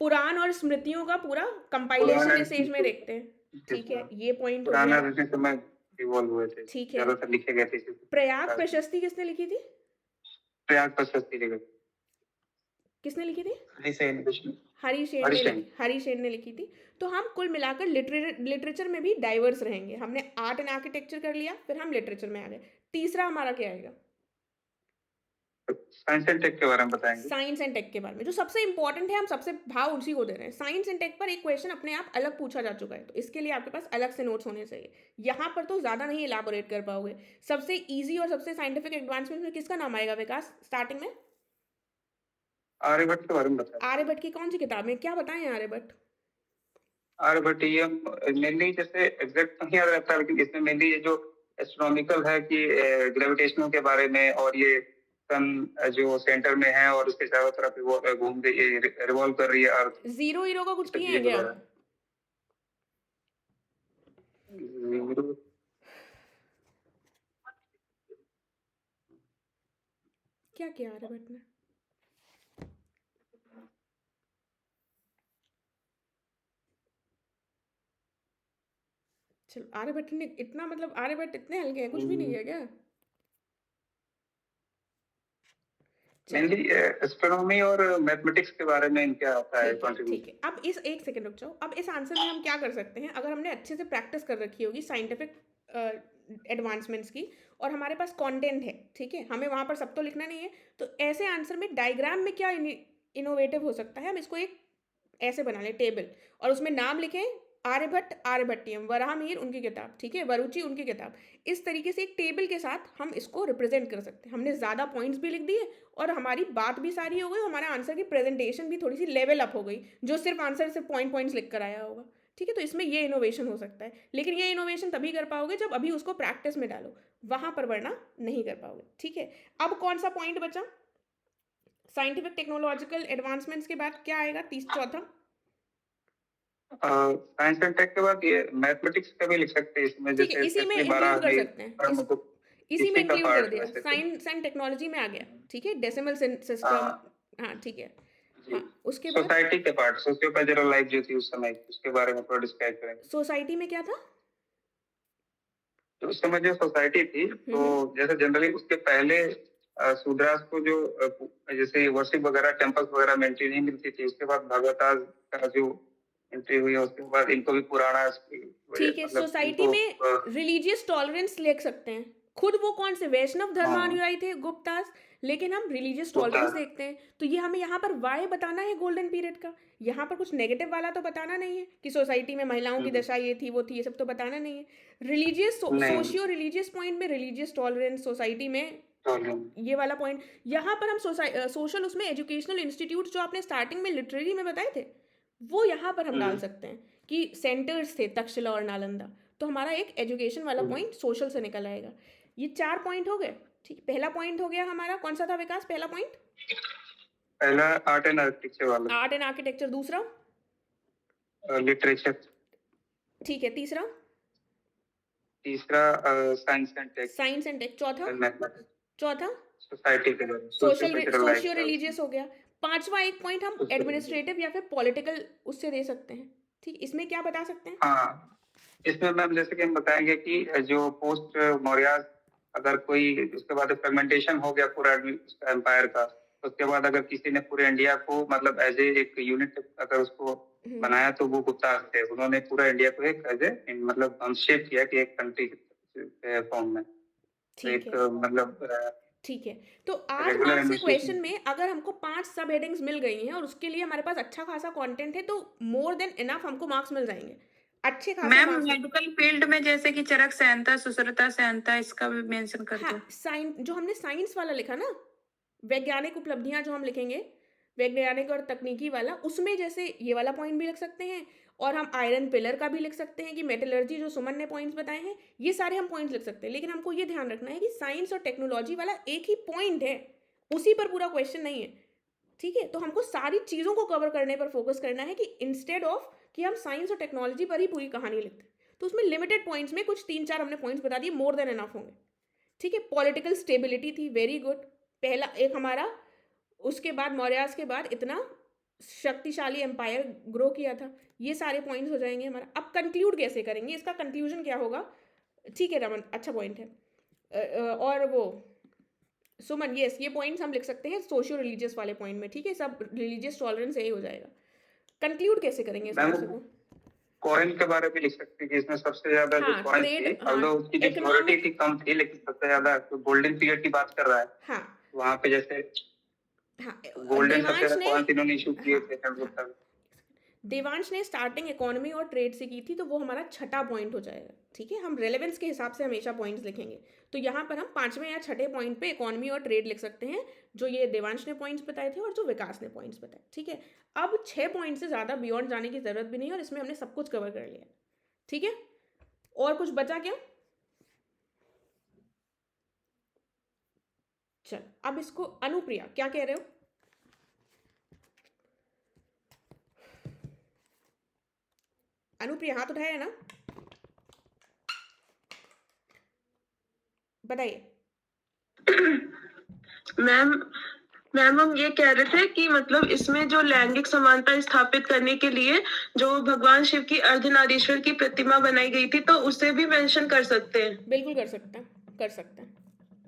पुराण और स्मृतियों का पूरा कंपाइलेशन स्टेज में देखते हैं, ठीक है, ये पॉइंट हो पुराना गया। समय इवॉल्व हुए थे, ठीक है। ज्यादातर लिखे गए थे। प्रयाग प्रशस्ति किसने लिखी थी? प्रयाग प्रशस्ति लिखे किसने लिखी थी? हरिसेन। हरिसेन ने लिखी थी। तो हम कुल मिलाकर लिटरेचर में भी डाइवर्स रहेंगे। हमने आर्ट एंड आर्किटेक्चर कर लिया, फिर हम लिटरेचर में आ गए। तीसरा हमारा क्या आएगा? साइंस एंड टेक के बारे में बताएंगे। साइंस एंड टेक के बारे में, जो सबसे इंपॉर्टेंट है, हम सबसे भाव उसी को दे रहे हैं। साइंस एंड टेक पर एक क्वेश्चन अपने आप अलग पूछा जा चुका है, तो इसके लिए आपके पास अलग से नोट्स होने चाहिए। यहाँ पर तो ज़्यादा नहीं इलाबोरेट कर पाओगे। सबसे ईजी और सबसे साइंटिफिक एडवांसमेंट में किसका नाम आएगा विकास स्टार्टिंग में? आर्यभट्ट के बारे में बताएं। आर्यभट्ट की कौन सी किताब में क्या बताएं? आर्यभट्ट ये मेनली जैसे एग्जैक्ट नहीं याद रहता, लेकिन इसमें मेनली ये जो एस्ट्रोनॉमिकल है कि ग्रेविटेशनल के बारे में, और ये सन जो सेंटर में है और उसके चारों तरफ वो घूम रही है, रिवॉल्व कर रही है अर्थ। जीरो हीरो का कुछ किए हैं क्या? क्या किया आर्यभट्ट ने? चलो, आर्यभट्ट ने इतना, मतलब आर्यभट्ट इतने हल्के हैं, कुछ भी नहीं किया क्या? मेनली एस्ट्रोनॉमी और मैथमेटिक्स के बारे में इनका आता है ठीक है, कॉन्ट्रीब्यूशन। ठीक है। अब इस एक सेकंड रुक जाओ। अब इस आंसर में हम क्या कर सकते हैं, अगर हमने अच्छे से प्रैक्टिस कर रखी होगी साइंटिफिक एडवांसमेंट्स की, और हमारे पास कंटेंट है, ठीक है, हमें वहाँ पर सब तो लिखना नहीं है, तो ऐसे आंसर में डायग्राम में क्या इनोवेटिव हो सकता है? हम इसको एक ऐसे बना लें टेबल, और उसमें नाम लिखें आर्यभट्ट, आर्यभट्टियम, वराहमिहिर उनकी किताब, ठीक है, वरुचि उनकी किताब। इस तरीके से एक टेबल के साथ हम इसको रिप्रेजेंट कर सकते हैं। हमने ज़्यादा पॉइंट्स भी लिख दिए और हमारी बात भी सारी हो गई, हमारा आंसर की प्रेजेंटेशन भी थोड़ी सी लेवल अप हो गई, जो सिर्फ आंसर से पॉइंट्स लिख कर आया होगा, ठीक है। तो इसमें ये इनोवेशन हो सकता है, लेकिन ये इनोवेशन तभी कर पाओगे जब अभी उसको प्रैक्टिस में डालो, वहाँ पर वरना नहीं कर पाओगे, ठीक है। अब कौन सा पॉइंट बचा? साइंटिफिक टेक्नोलॉजिकल एडवांसमेंट्स के बाद क्या आएगा? चौथा साइंस एंड टेक के बाद ये मैथमेटिक्स का भी लिख सकते हैं इसमें, ठीक है, जैसे इसी में इंक्लूड कर सकते हैं, इसी में इंक्लूड कर दिया, साइंस एंड टेक्नोलॉजी में आ गया, ठीक है, डेसिमल सिस्टम, हाँ ठीक है। हाँ, उसके बाद सोसाइटी के पार्ट, सोशियो-कल्चरल लाइफ जो थी उस समय, उसके बारे में थोड़ा डिस्क्राइब करेंगे। सोसाइटी में क्या था? तो उस समय जो सोसाइटी थी, तो जैसे जनरली उसके पहले शूद्रास को जो जैसे वर्शिप वगैरह, टेम्पल्स वगैरह में एंट्री नहीं मिलती थी। उसके बाद भगवताज का जो एंट्री हुई है, उसके बाद इनको भी पुराना, ठीक है, सोसाइटी में रिलीजियस टॉलरेंस लिख सकते हैं। खुद वो कौन से वैष्णव धर्मानुयायी थे गुप्तास, लेकिन हम रिलीजियस टॉलरेंस देखते हैं। तो ये हमें यहाँ पर वाई बताना है गोल्डन पीरियड का, यहाँ पर कुछ नेगेटिव वाला तो बताना नहीं है कि सोसाइटी में महिलाओं की दशा ये थी वो थी, ये सब तो बताना नहीं है। रिलीजियस सोशियो रिलीजियस पॉइंट में रिलीजियस टॉलरेंस, सोसाइटी में ये वाला पॉइंट। यहाँ पर हम सोशल, उसमें एजुकेशनल इंस्टीट्यूट जो आपने स्टार्टिंग में लिटरेरी में बताए थे, वो यहाँ पर हम डाल सकते हैं कि सेंटर्स थे तक्षशिला और नालंदा। तो हमारा एक एजुकेशन वाला पॉइंट सोशल से निकल आएगा। ये 4 पॉइंट हो गए, ठीक। पहला पॉइंट हो गया हमारा, कौन सा था विकास? पहला पॉइंट पहला आर्ट एंड आर्किटेक्चर वाला। Art and architecture. दूसरा लिटरेचर। ठीक है, तीसरा तीसरा science and tech, science and tech, चौथा मैथमेटिक्स, चौथा सोसाइटी के बारे में, social cultural socio life religious हो गया। पांचवा एक पॉइंट हम एडमिनिस्ट्रेटिव या फिर पॉलिटिकल उससे दे सकते हैं। ठीक, इसमें क्या बता सकते हैं? हाँ, इसमें मैम जैसे कि हम बताएंगे कि जो पोस्ट मौर्य, अगर कोई उसके बाद फ्रेगमेंटेशन हो गया पूरा एम्पायर का, उसके बाद अगर किसी ने पूरे इंडिया को मतलब एज ए एक यूनिट अगर उसको बनाया तो वो गुप्ता थे। उन्होंने पूरा इंडिया को एक एज ए मतलब शेप किया कि एक कंट्री फॉर्म में। तो ठीक एक है, मतलब ठीक है। तो 8 रेगुलर मार्क्स के क्वेश्चन एडमिनिस्ट्रेशन। में अगर हमको 5 सब हेडिंग्स मिल गई हैं और उसके लिए हमारे पास अच्छा खासा कंटेंट है तो मोर देन इनफ हमको मार्क्स मिल जाएंगे, अच्छे खासे मैम मार्क्स। मेडिकल फील्ड में जैसे कि चरक सहनता, सुश्रुता सहनता, इसका भी मेंशन कर दो। हाँ, साइंस जो हमने साइंस वाला लिखा ना, वैज्ञानिक उपलब्धियां जो हम लिखेंगे, वैज्ञानिक और तकनीकी वाला, उसमें जैसे ये वाला पॉइंट भी लिख सकते हैं और हम आयरन पिलर का भी लिख सकते हैं कि मेटलर्जी जो सुमन ने पॉइंट्स बताए हैं, ये सारे हम पॉइंट्स लिख सकते हैं। लेकिन हमको ये ध्यान रखना है कि साइंस और टेक्नोलॉजी वाला एक ही पॉइंट है, उसी पर पूरा क्वेश्चन नहीं है। ठीक है, तो हमको सारी चीज़ों को कवर करने पर फोकस करना है कि इंस्टेड ऑफ कि हम साइंस और टेक्नोलॉजी पर ही पूरी कहानी लिखते हैं। तो उसमें लिमिटेड पॉइंट्स में कुछ 3-4 हमने पॉइंट्स बता दिए, मोर देन एनफ होंगे। ठीक है, पॉलिटिकल स्टेबिलिटी थी, वेरी गुड। पहला एक हमारा, उसके बाद मौर्यास के बाद इतना शक्तिशाली एम्पायर ग्रो किया था, ये सारे पॉइंट्स हो जाएंगे हमारा। अब कंक्लूड कैसे करेंगे, इसका कंक्लूजन क्या होगा? ठीक है रमन, अच्छा पॉइंट है। और वो सुमन, यस, ये पॉइंट्स हम लिख सकते हैं सोशियो रिलीजियस वाले पॉइंट में। ठीक है, सब रिलीजियस टॉलरेंस यही हो जाएगा। कंक्लूड कैसे करेंगे इस मैम कोर्स को? कॉइन के बारे में लिख सकते हैं कि इसमें सबसे ज्यादा जो हाँ, कॉइन ट्रेड, थी, हाँ, although उसकी जो इकोनॉमिक, प्योरिटी थी कम थी, लेकिन सबसे ज्यादा गोल्डन पीरियड की बात कर रहा है। हाँ वहां पे जैसे हाँ, गोल्डन सबसे देवांश ज्यादा ने, कॉइन्स इन्होंने इशू किए हाँ, थे चंद्रगुप्ता में। देवांश ने स्टार्टिंग इकोनॉमी और ट्रेड से की थी, तो वो हमारा छठा पॉइंट हो जाएगा। ठीक है, हम रेलेवेंस के हिसाब से हमेशा पॉइंट्स लिखेंगे, तो यहाँ पर हम 5वें या छठे पॉइंट पे इकोनॉमी और ट्रेड लिख सकते हैं, जो ये देवांश ने पॉइंट्स बताए थे और जो विकास ने पॉइंट्स बताए। ठीक है, अब 6 पॉइंट से ज़्यादा बियॉन्ड जाने की ज़रूरत भी नहीं है और इसमें हमने सब कुछ कवर कर लिया। ठीक है, और कुछ बचा क्या? चल, अब इसको अनुप्रिया क्या कह रहे हो? अनुप्रिया हाथ उठाया है ना, बताइए। मैम मैम हम ये कह रहे थे कि मतलब इसमें जो लैंगिक समानता स्थापित करने के लिए जो भगवान शिव की अर्धनारीश्वर की प्रतिमा बनाई गई थी, तो उसे भी मेंशन कर सकते हैं। बिल्कुल कर सकते हैं, कर सकते हैं।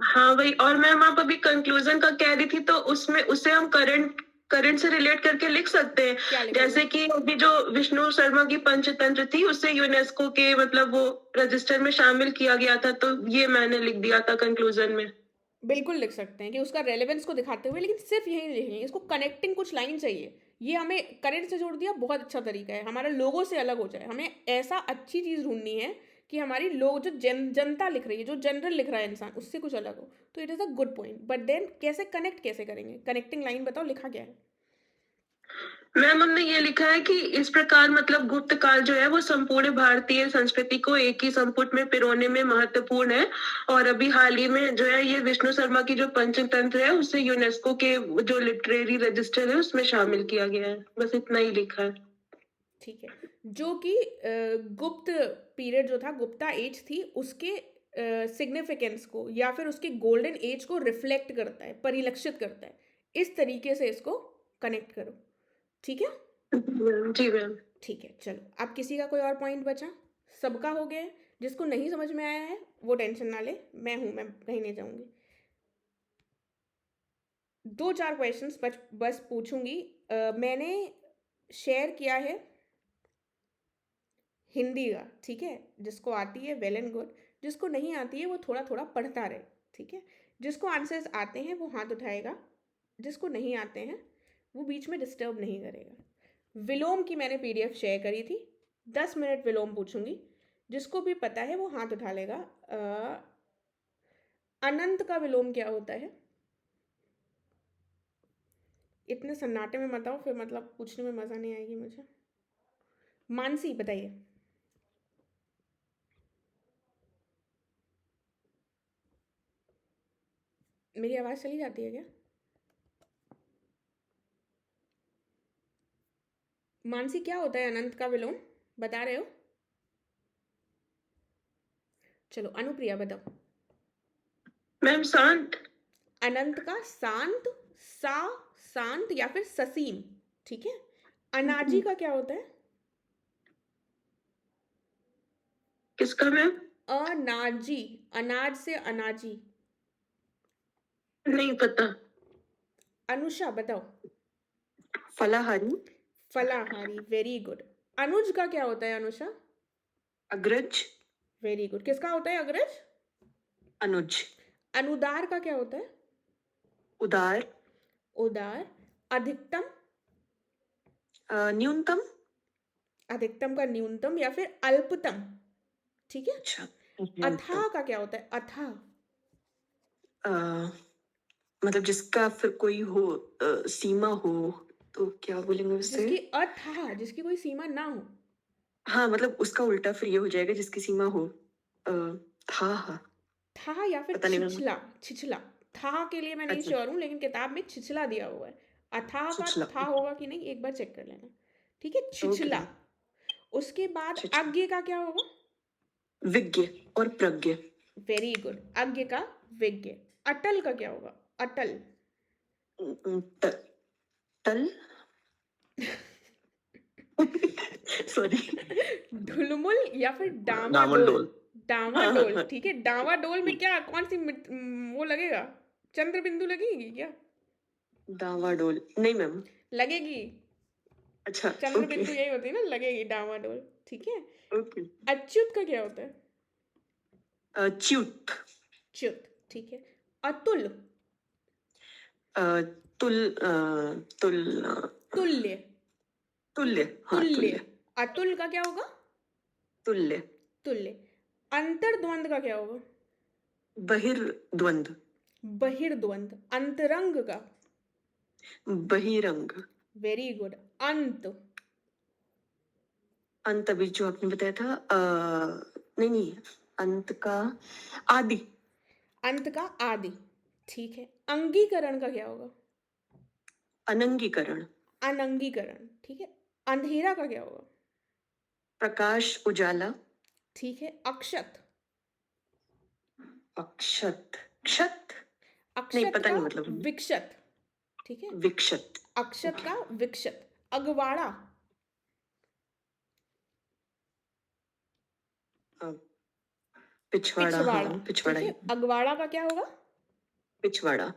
हाँ वही, और मैम आप अभी कंक्लूजन का कह रही थी, तो उसमें उसे हम करंट से रिलेट करके लिख सकते क्या हैं। लिखोगे? जैसे कि अभी जो विष्णु शर्मा की पंचतंत्र थी, उसे यूनेस्को के मतलब वो रजिस्टर में शामिल किया गया था, तो ये मैंने लिख दिया था कंक्लूजन में। बिल्कुल लिख सकते हैं कि उसका रेलेवेंस को दिखाते हुए, लेकिन सिर्फ यही नहीं लिखेंगे, इसको कनेक्टिंग कुछ लाइन चाहिए। ये हमें करंट से जोड़ दिया, बहुत अच्छा तरीका है, हमारा लोगों से अलग हो जाए। हमें ऐसा अच्छी चीज़ ढूंढनी है कि हमारी लोग जो जनता लिख रही है, जो जनरल लिख रहा है इंसान, उससे कुछ अलग हो। तो it is a good point, but then कैसे कनेक्ट कैसे करेंगे? कनेक्टिंग लाइन बताओ, लिखा क्या है? मैम हमने ये लिखा है कि इस प्रकार मतलब गुप्त काल जो है वो संपूर्ण भारतीय संस्कृति को एक ही संपुट में पिरोने में महत्वपूर्ण है, और अभी हाल ही में जो है ये विष्णु शर्मा की जो पंचतंत्र है उसे यूनेस्को के जो लिटरेरी रजिस्टर है उसमें शामिल किया गया है। बस इतना ही लिखा है। ठीक है, जो कि गुप्त पीरियड जो था, गुप्ता एज थी, उसके सिग्निफिकेंस को या फिर उसके गोल्डन एज को रिफ्लेक्ट करता है, परिलक्षित करता है। इस तरीके से इसको कनेक्ट करो। ठीक है, जी मैम। ठीक है, चलो अब किसी का कोई और पॉइंट बचा? सबका हो गया है? जिसको नहीं समझ में आया है वो टेंशन ना ले, मैं हूं, मैं कहीं नहीं जाऊंगी। 2-4 क्वेश्चंस बस पूछूंगी। मैंने शेयर किया है हिंदी का। ठीक है, जिसको आती है वेल एंड गुड, जिसको नहीं आती है वो थोड़ा थोड़ा पढ़ता रहे। ठीक है, जिसको आंसर्स आते हैं वो हाथ उठाएगा, जिसको नहीं आते हैं वो बीच में डिस्टर्ब नहीं करेगा। विलोम की मैंने PDF शेयर करी थी, 10 मिनट विलोम पूछूंगी, जिसको भी पता है वो हाथ उठा लेगा। अनंत का विलोम क्या होता है? इतने सन्नाटे में मत आओ, फिर मतलब पूछने में मज़ा नहीं आएगी मुझे। मानसी बताइए। मेरी आवाज़ चली जाती है क्या? मानसी क्या होता है अनंत का विलोम, बता रहे हो? चलो अनुप्रिया बताओ। मैम शांत। अनंत का शांत, सा शांत या फिर ससीम, ठीक है। अनाजी का क्या होता है? किसका मैम? अनाजी, अनाज से अनाजी। नहीं पता। अनुषा बताओ। फलाहारी। फलाहारी, वेरी गुड। अनुज का क्या होता है अनुषा? अग्रज। Very good. किसका होता है अग्रज? अनुज। अनुदार का क्या होता है? उदार। उदार। अधिकतम? न्यूनतम। अधिकतम का न्यूनतम या फिर अल्पतम, ठीक है। अच्छा। अथाह का क्या होता है? अथाह? मतलब जिसका फिर कोई हो, सीमा हो, तो क्या बोलेंगे उससे? जिसकी अथाह, जिसकी कोई सीमा ना हो। हाँ मतलब उसका उल्टा फिर ये हो जाएगा जिसकी सीमा हो। था। था या फिर पता नहीं मैम। छिछला? छिछला। था के लिए मैं नहीं अच्छा। श्योर हूँ, लेकिन किताब में छिछला दिया हुआ है। अथाह का छिछला। था होगा कि नहीं एक बार चेक कर लेना, ठीक है। छिछला। ओके। उसके बाद छिछला। अज्ञ का क्या होगा? विज्ञ और प्रज्ञ। Very good. अज्ञ का विज्ञ। अटल का क्या होगा? अटल? टल। सॉरी। ढुलमुल या फिर डामाडोल? डामाडोल। डामाडोल, ठीक है। डामाडोल में क्या, कौन सी वो लगेगा? चंद्र बिंदु लगेगी क्या? डावाडोल नहीं मैम। लगेगी। अच्छा। चंद्र ओके। बिंदु यही होती है ना, लगेगी डामाडोल, ठीक है। ओके। अच्युत का क्या होता है? च्युत। च्युत, ठीक है। अतुल? तुल। तुल। तुल्य? तुल्य। हाँ तुल्य। तुल्य। अतुल का क्या होगा? तुल्य। तुल्य। अंतर्द्वंद का क्या होगा? बहिर्द्वंद। बहिर्द्वंद। अंतरंग का? बहिरंग। Very good. अंत? अंत अभी जो आपने बताया था, नहीं नहीं, अंत का आदि। अंत का आदि, ठीक है। अंगीकरण का क्या होगा? अनंगीकरण। अनंगीकरण, ठीक है। अंधेरा का क्या होगा? प्रकाश उजाला। ठीक है। अक्षत? अक्षत। क्षत। नहीं अक्षत पता का नहीं मतलब। विक्षत, ठीक है। विक्षत। अक्षत का विक्षत। अगवाड़ा? पिछवाड़ा। पिछवाड़ा, हाँ पिछवाड़ा ठीक ही। है। अगवाड़ा का क्या होगा? पिछवाड़ा।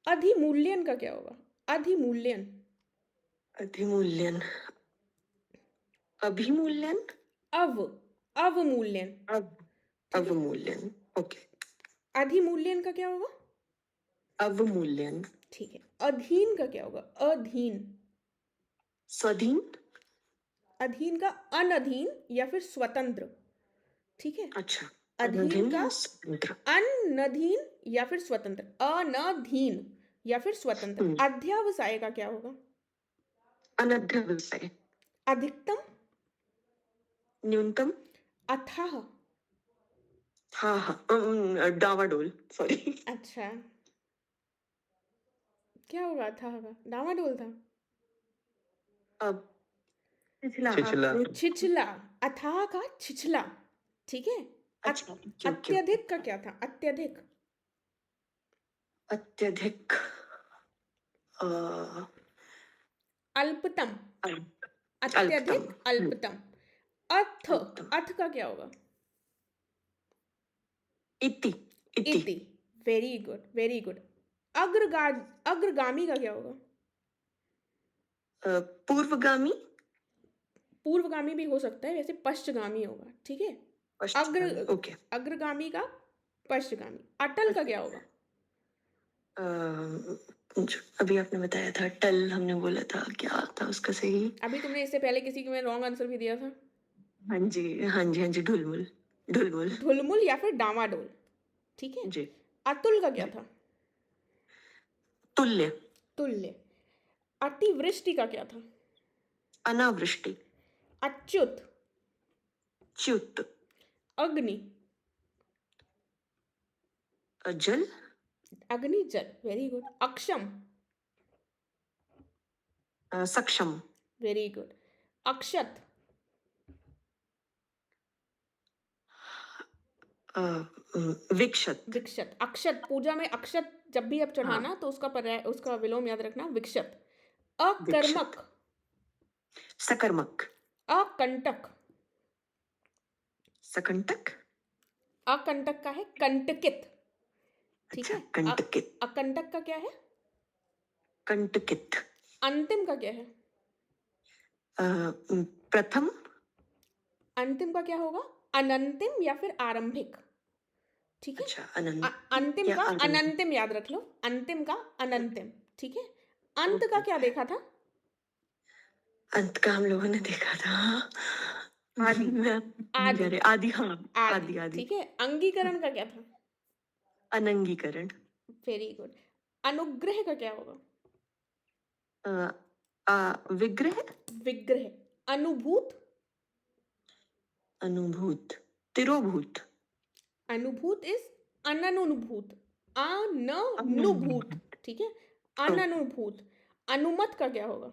अधिमूल्यन का क्या होगा? अधिमूल्यन? अधिमूल्यन। अभिमूल्यन। अवमूल्यन, अब। ठीक है। अवमूल्यन। ओके। अधिमूल्यन का क्या होगा? अवमूल्यन। ठीक है। अधीन का क्या होगा? अधीन? स्वाधीन। अधीन का अनधीन या फिर स्वतंत्र, ठीक है। अच्छा। अधीन अनधीन का या स्वतंत्र। अनधीन या फिर स्वतंत्र। अनधीन या फिर स्वतंत्र। अध्यवसाय का क्या होगा? अनध्यवसाय। अधिकतम? न्यूनतम। अथाह? हाँ हाँ, डावाडोल, सॉरी। अच्छा, क्या होगा अथाह का? डामाडोल था। अब छिछला। छिछला। छिछला। अथाह का छिछला, ठीक है। अच्छा, ओके, ओके। अत्यधिक का क्या था? अत्यधिक? अत्यधिक। अ, अल्पतम? अल्पतम। अत्यधिक अल्पतम। अथ? अल्पतम। अथ का क्या होगा? इति। इति। इति, वेरी गुड, वेरी गुड। अग्रगामी का क्या होगा? पूर्वगामी। पूर्वगामी भी हो सकता है, वैसे पश्चगामी होगा, ठीक है। पश्चिमी, ओके। अग्रगामी का पश्चगामी। अटल का क्या होगा? जो अभी आपने बताया था टल, हमने बोला था, क्या था उसका सही? अभी तुमने इससे पहले किसी को मैं रॉन्ग आंसर भी दिया था। हाँ जी, हाँ जी, हाँ जी, ढुलमुल। ढुलमुल। ढुलमुल या फिर डामाडोल, ठीक है। जी। अतुल का क्या था? तुल्य। तुल्य। अतिवृष्टि का क्या था? अनावृष्टि। अच्युत? च्युत। अग्नि? जल। अग्नि जल, वेरी गुड। अक्षम? सक्षम। Very good. अक्षत? विक्षत। विक्षत। अक्षत, पूजा में अक्षत जब भी आप चढ़ाना तो उसका पर्याय, उसका विलोम याद रखना, विक्षत। अकर्मक। सकर्मक। अकंटक। सकंटक। अकंटक का है कंटकित, ठीक अच्छा, है। कंटकित। अकंटक का क्या है? कंटकित। अंतिम का क्या है? प्रथम। अंतिम का क्या होगा? अनंतिम या फिर आरंभिक, ठीक है। अच्छा, अनंत अंतिम या का आरंभिक। अनंतिम याद रख लो, अंतिम का अनंतिम, ठीक है। अंत का क्या देखा था? अंत का हम लोगों ने देखा था आदि। आदि। आदि, हाँ। आदि आदि। ठीक है। अंगीकरण का क्या था? अनंगीकरण। Very good. अनुग्रह का क्या होगा? विग्रह। विग्रह। अनुभूत। अनुभूत। तिरोभूत। अनुभूत इज अननुभूत, अननुभूत, ठीक है। अननुभूत। अनुमत का क्या होगा?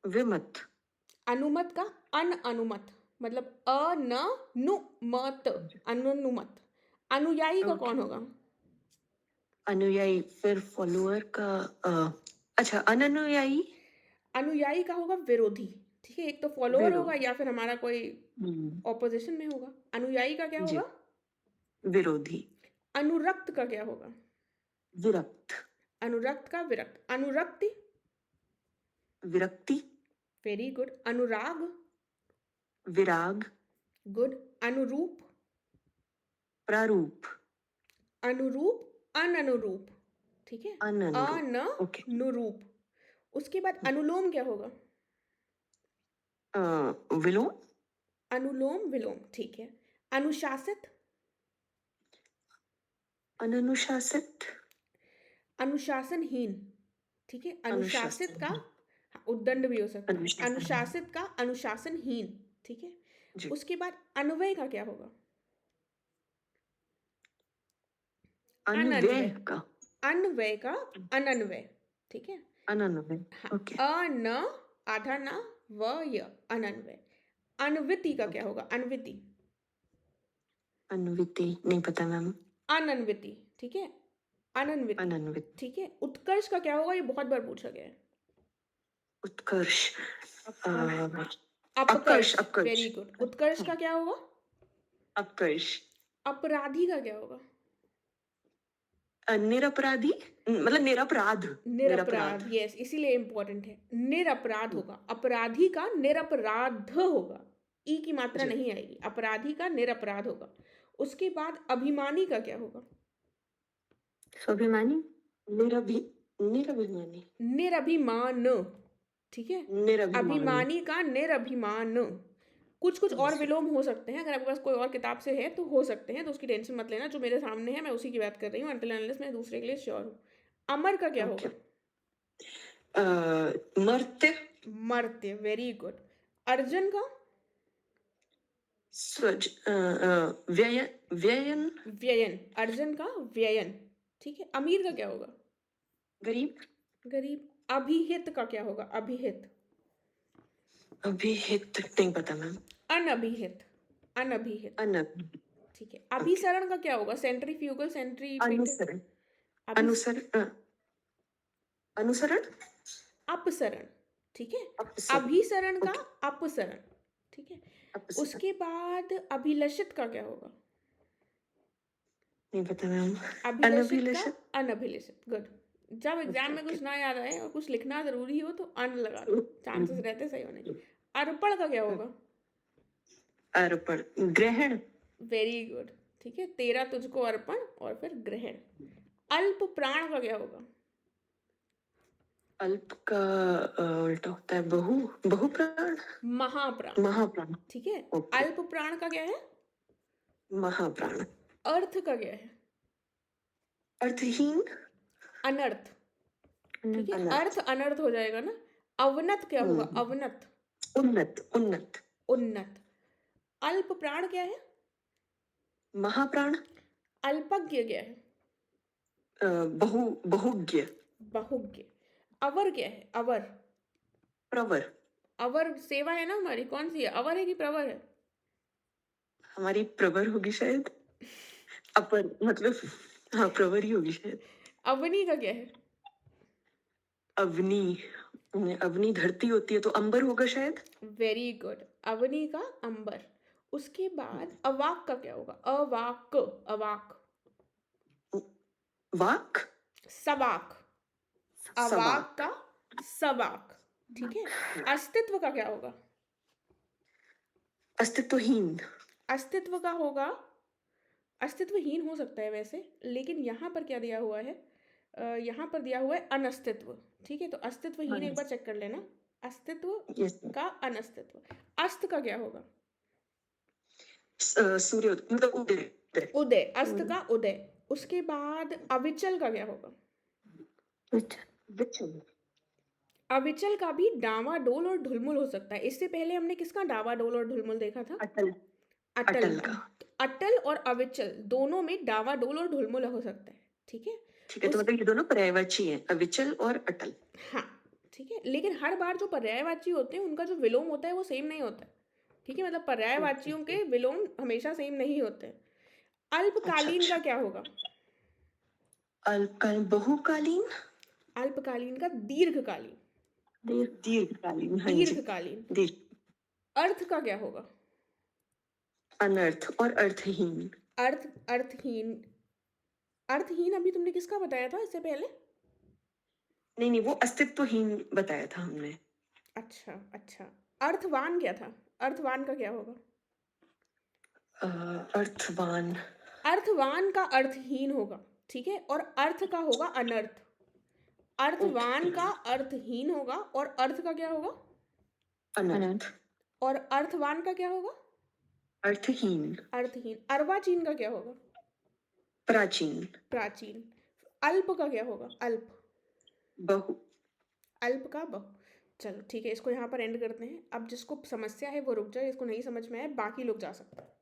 विमत। अनुमत का अनुमत, मतलब अनुमत, अनुमत। अनुयायी का कौन होगा? अनुयायी, फिर फॉलोअर का अच्छा, अनुयायी। अनुयायी का होगा विरोधी, ठीक है। एक तो फॉलोअर होगा या फिर हमारा कोई ऑपोजिशन में होगा। अनुयायी का क्या होगा? विरोधी। अनुरक्त का क्या होगा? विरक्त। अनुरक्त का विरक्त। अनुरक्ति। विरक्ति। Very good. अनुराग। विराग। गुड। अनुरूप। प्रारूप। अनुरूप, अननुरूप, ठीक है। अननुरूप। उसके बाद अनुलोम क्या होगा? विलोम। अनुलोम विलोम, ठीक है। अनुशासित। अनुशासित। अनुशासनहीन, ठीक है। अनुशासित का उद्दंड भी हो सकता है। अनुशासित का अनुशासनहीन, ठीक है। उसके बाद अन्वय का क्या होगा? अन्वय का। अन्वय का अनन्वय, ठीक है। अनन्वय, ओके। अन आधा ना व य, अनन्वय। अन्विति का क्या होगा? अन्विति। अन्विति नहीं पता मैम। अनन्विति, ठीक है। अनन्विति, अनन्वित, ठीक है। उत्कर्ष का क्या होगा? ये बहुत बार पूछा गया है। उत्कर्ष। अपकर्ष। Very good. उत्कर्ष का क्या होगा? अपकर्ष। अपराधी का क्या होगा? निरपराधी, मतलब निरपराध। निरपराध, यस, इसीलिए इंपॉर्टेंट है। निरपराध होगा। अपराधी का निरपराध होगा, ई की मात्रा नहीं आएगी। अपराधी का निरपराध होगा। उसके बाद अभिमानी का क्या होगा? स्वाभिमानी। निरभिमानी। निरभिमान, ठीक है। अभिमानी का निरभिमान। कुछ कुछ और विलोम हो सकते हैं, अगर आपके पास कोई और किताब से है तो हो सकते हैं, तो उसकी टेंशन मत लेना। जो मेरे सामने है मैं उसी की बात कर रही हूँ, अनटिल अनलेस मैं दूसरे के लिए श्योर हूँ। अमर का क्या होगा? मर्त्य। मर्त्य, वेरी गुड। अर्जुन का? स्वज व्ययन। व्ययन। व्ययन। अर्जुन का व्ययन, ठीक है। अमीर का क्या होगा? गरीब। गरीब। अभिहित का क्या होगा? अभिहित। अभिहित नहीं पता मैम। अनभिहित। अनभिहित, ठीक है। अभिसरण का क्या होगा? सेंट्रीफ्यूगल, अनुसरण। अनुसरण। अनुसरण। अपसरण, ठीक है। अभिसरण का अपसरण, ठीक है। उसके बाद अभिलषित का क्या होगा? नहीं पता मैम। अभिलषित का अनभिलषित, गुड। जब एग्जाम में कुछ ना याद आए और कुछ लिखना जरूरी हो तो अन लगा दो, चांसेस रहते सही होने के। अर्पण का क्या होगा? अर्पण, ग्रहण। वेरी गुड, ठीक है। तेरा तुझको अर्पण और फिर ग्रहण। अल्प प्राण का क्या होगा? अल्प का उल्टा होता है बहु, बहुप्राण। महाप्राण। महाप्राण, ठीक है। अल्प प्राण का क्या है? महाप्राण। अर्थ का क्या है? अर्थहीन। अनर्थ, ठीक है। अर्थ अनर्थ हो जाएगा ना। अवनत क्या होगा? अवनत। उन्नत। उन्नत। उन्नत। अल्प प्राण क्या है? महाप्राण। अल्पज्ञ क्या है? बहुज्ञ। बहुज्ञ। अवर क्या है? अवर। प्रवर। अवर सेवा है ना हमारी, कौन सी है? अवर है कि प्रवर है? हमारी प्रवर होगी शायद, अपर मतलब, हाँ प्रवर ही होगी शायद। अवनी का क्या है? अवनी, अवनी धरती होती है तो अंबर होगा शायद। वेरी गुड, अवनी का अंबर। उसके बाद अवाक का क्या होगा? अवाक, अवाक, वाक, सवाक, अवाक सवाक, का सवाक, ठीक है। अस्तित्व का क्या होगा? अस्तित्वहीन, अस्तित्व का होगा, अस्तित्वहीन हो सकता है वैसे, लेकिन यहाँ पर क्या दिया हुआ है? यहाँ पर दिया हुआ है अनस्तित्व, ठीक है। तो अस्तित्वहीन एक बार चेक कर लेना, अस्तित्व यस, का अनस्तित्व। अस्त का क्या होगा? सूर्य मतलब उदय, उदय, अस्त का उदय। उसके बाद अविचल का क्या होगा? विचल, अविचल का भी डावाडोल और ढुलमुल हो सकता है। इससे पहले हमने किसका डावाडोल और ढुलमुल देखा था? अटल, अटल अटल का। का। तो अटल और अविचल दोनों में डावाडोल और ढुलमुल हो सकता है, ठीक है। ठीक है, तो मतलब ये दोनों पर्यायवाची हैं, अविचल और अटल। हाँ, ठीक है, लेकिन हर बार जो पर्यायवाची होते हैं उनका जो विलोम होता है वो सेम नहीं होता है, ठीक है। मतलब पर्यायवाचियों के विलोम हमेशा सेम नहीं होते। अल्पकालीन अच्छा, का क्या होगा? अल्पकालीन, बहुकालीन, अल्पकालीन का दीर्घकालीन, दीर्घकालीन, हाँ जी, दीर्घकालीन। दीर्घ, अर्थ का क्या होगा? अनर्थ और अर्थहीन। अर्थ, अर्थहीन। अर्थहीन अभी तुमने किसका बताया था इससे पहले? नहीं नहीं, वो अस्तित्वहीन बताया था हमने। अच्छा अच्छा। अर्थवान क्या था? अर्थवान का क्या होगा? अर्थवान, अर्थवान का अर्थहीन होगा, ठीक है, और अर्थ का होगा अनर्थ। अर्थवान का अर्थहीन होगा और अर्थ का क्या होगा? अनर्थ, और अर्थवान का क्या होगा? अर्थहीन, अर्थहीन। अर्वाचीन का क्या होगा? प्राचीन, प्राचीन। अल्प का क्या होगा? अल्प, बहु। अल्प का बहु। चलो ठीक है, इसको यहाँ पर एंड करते हैं। अब जिसको समस्या है वो रुक जाए, इसको नहीं समझ में आए बाकी लोग जा सकते हैं।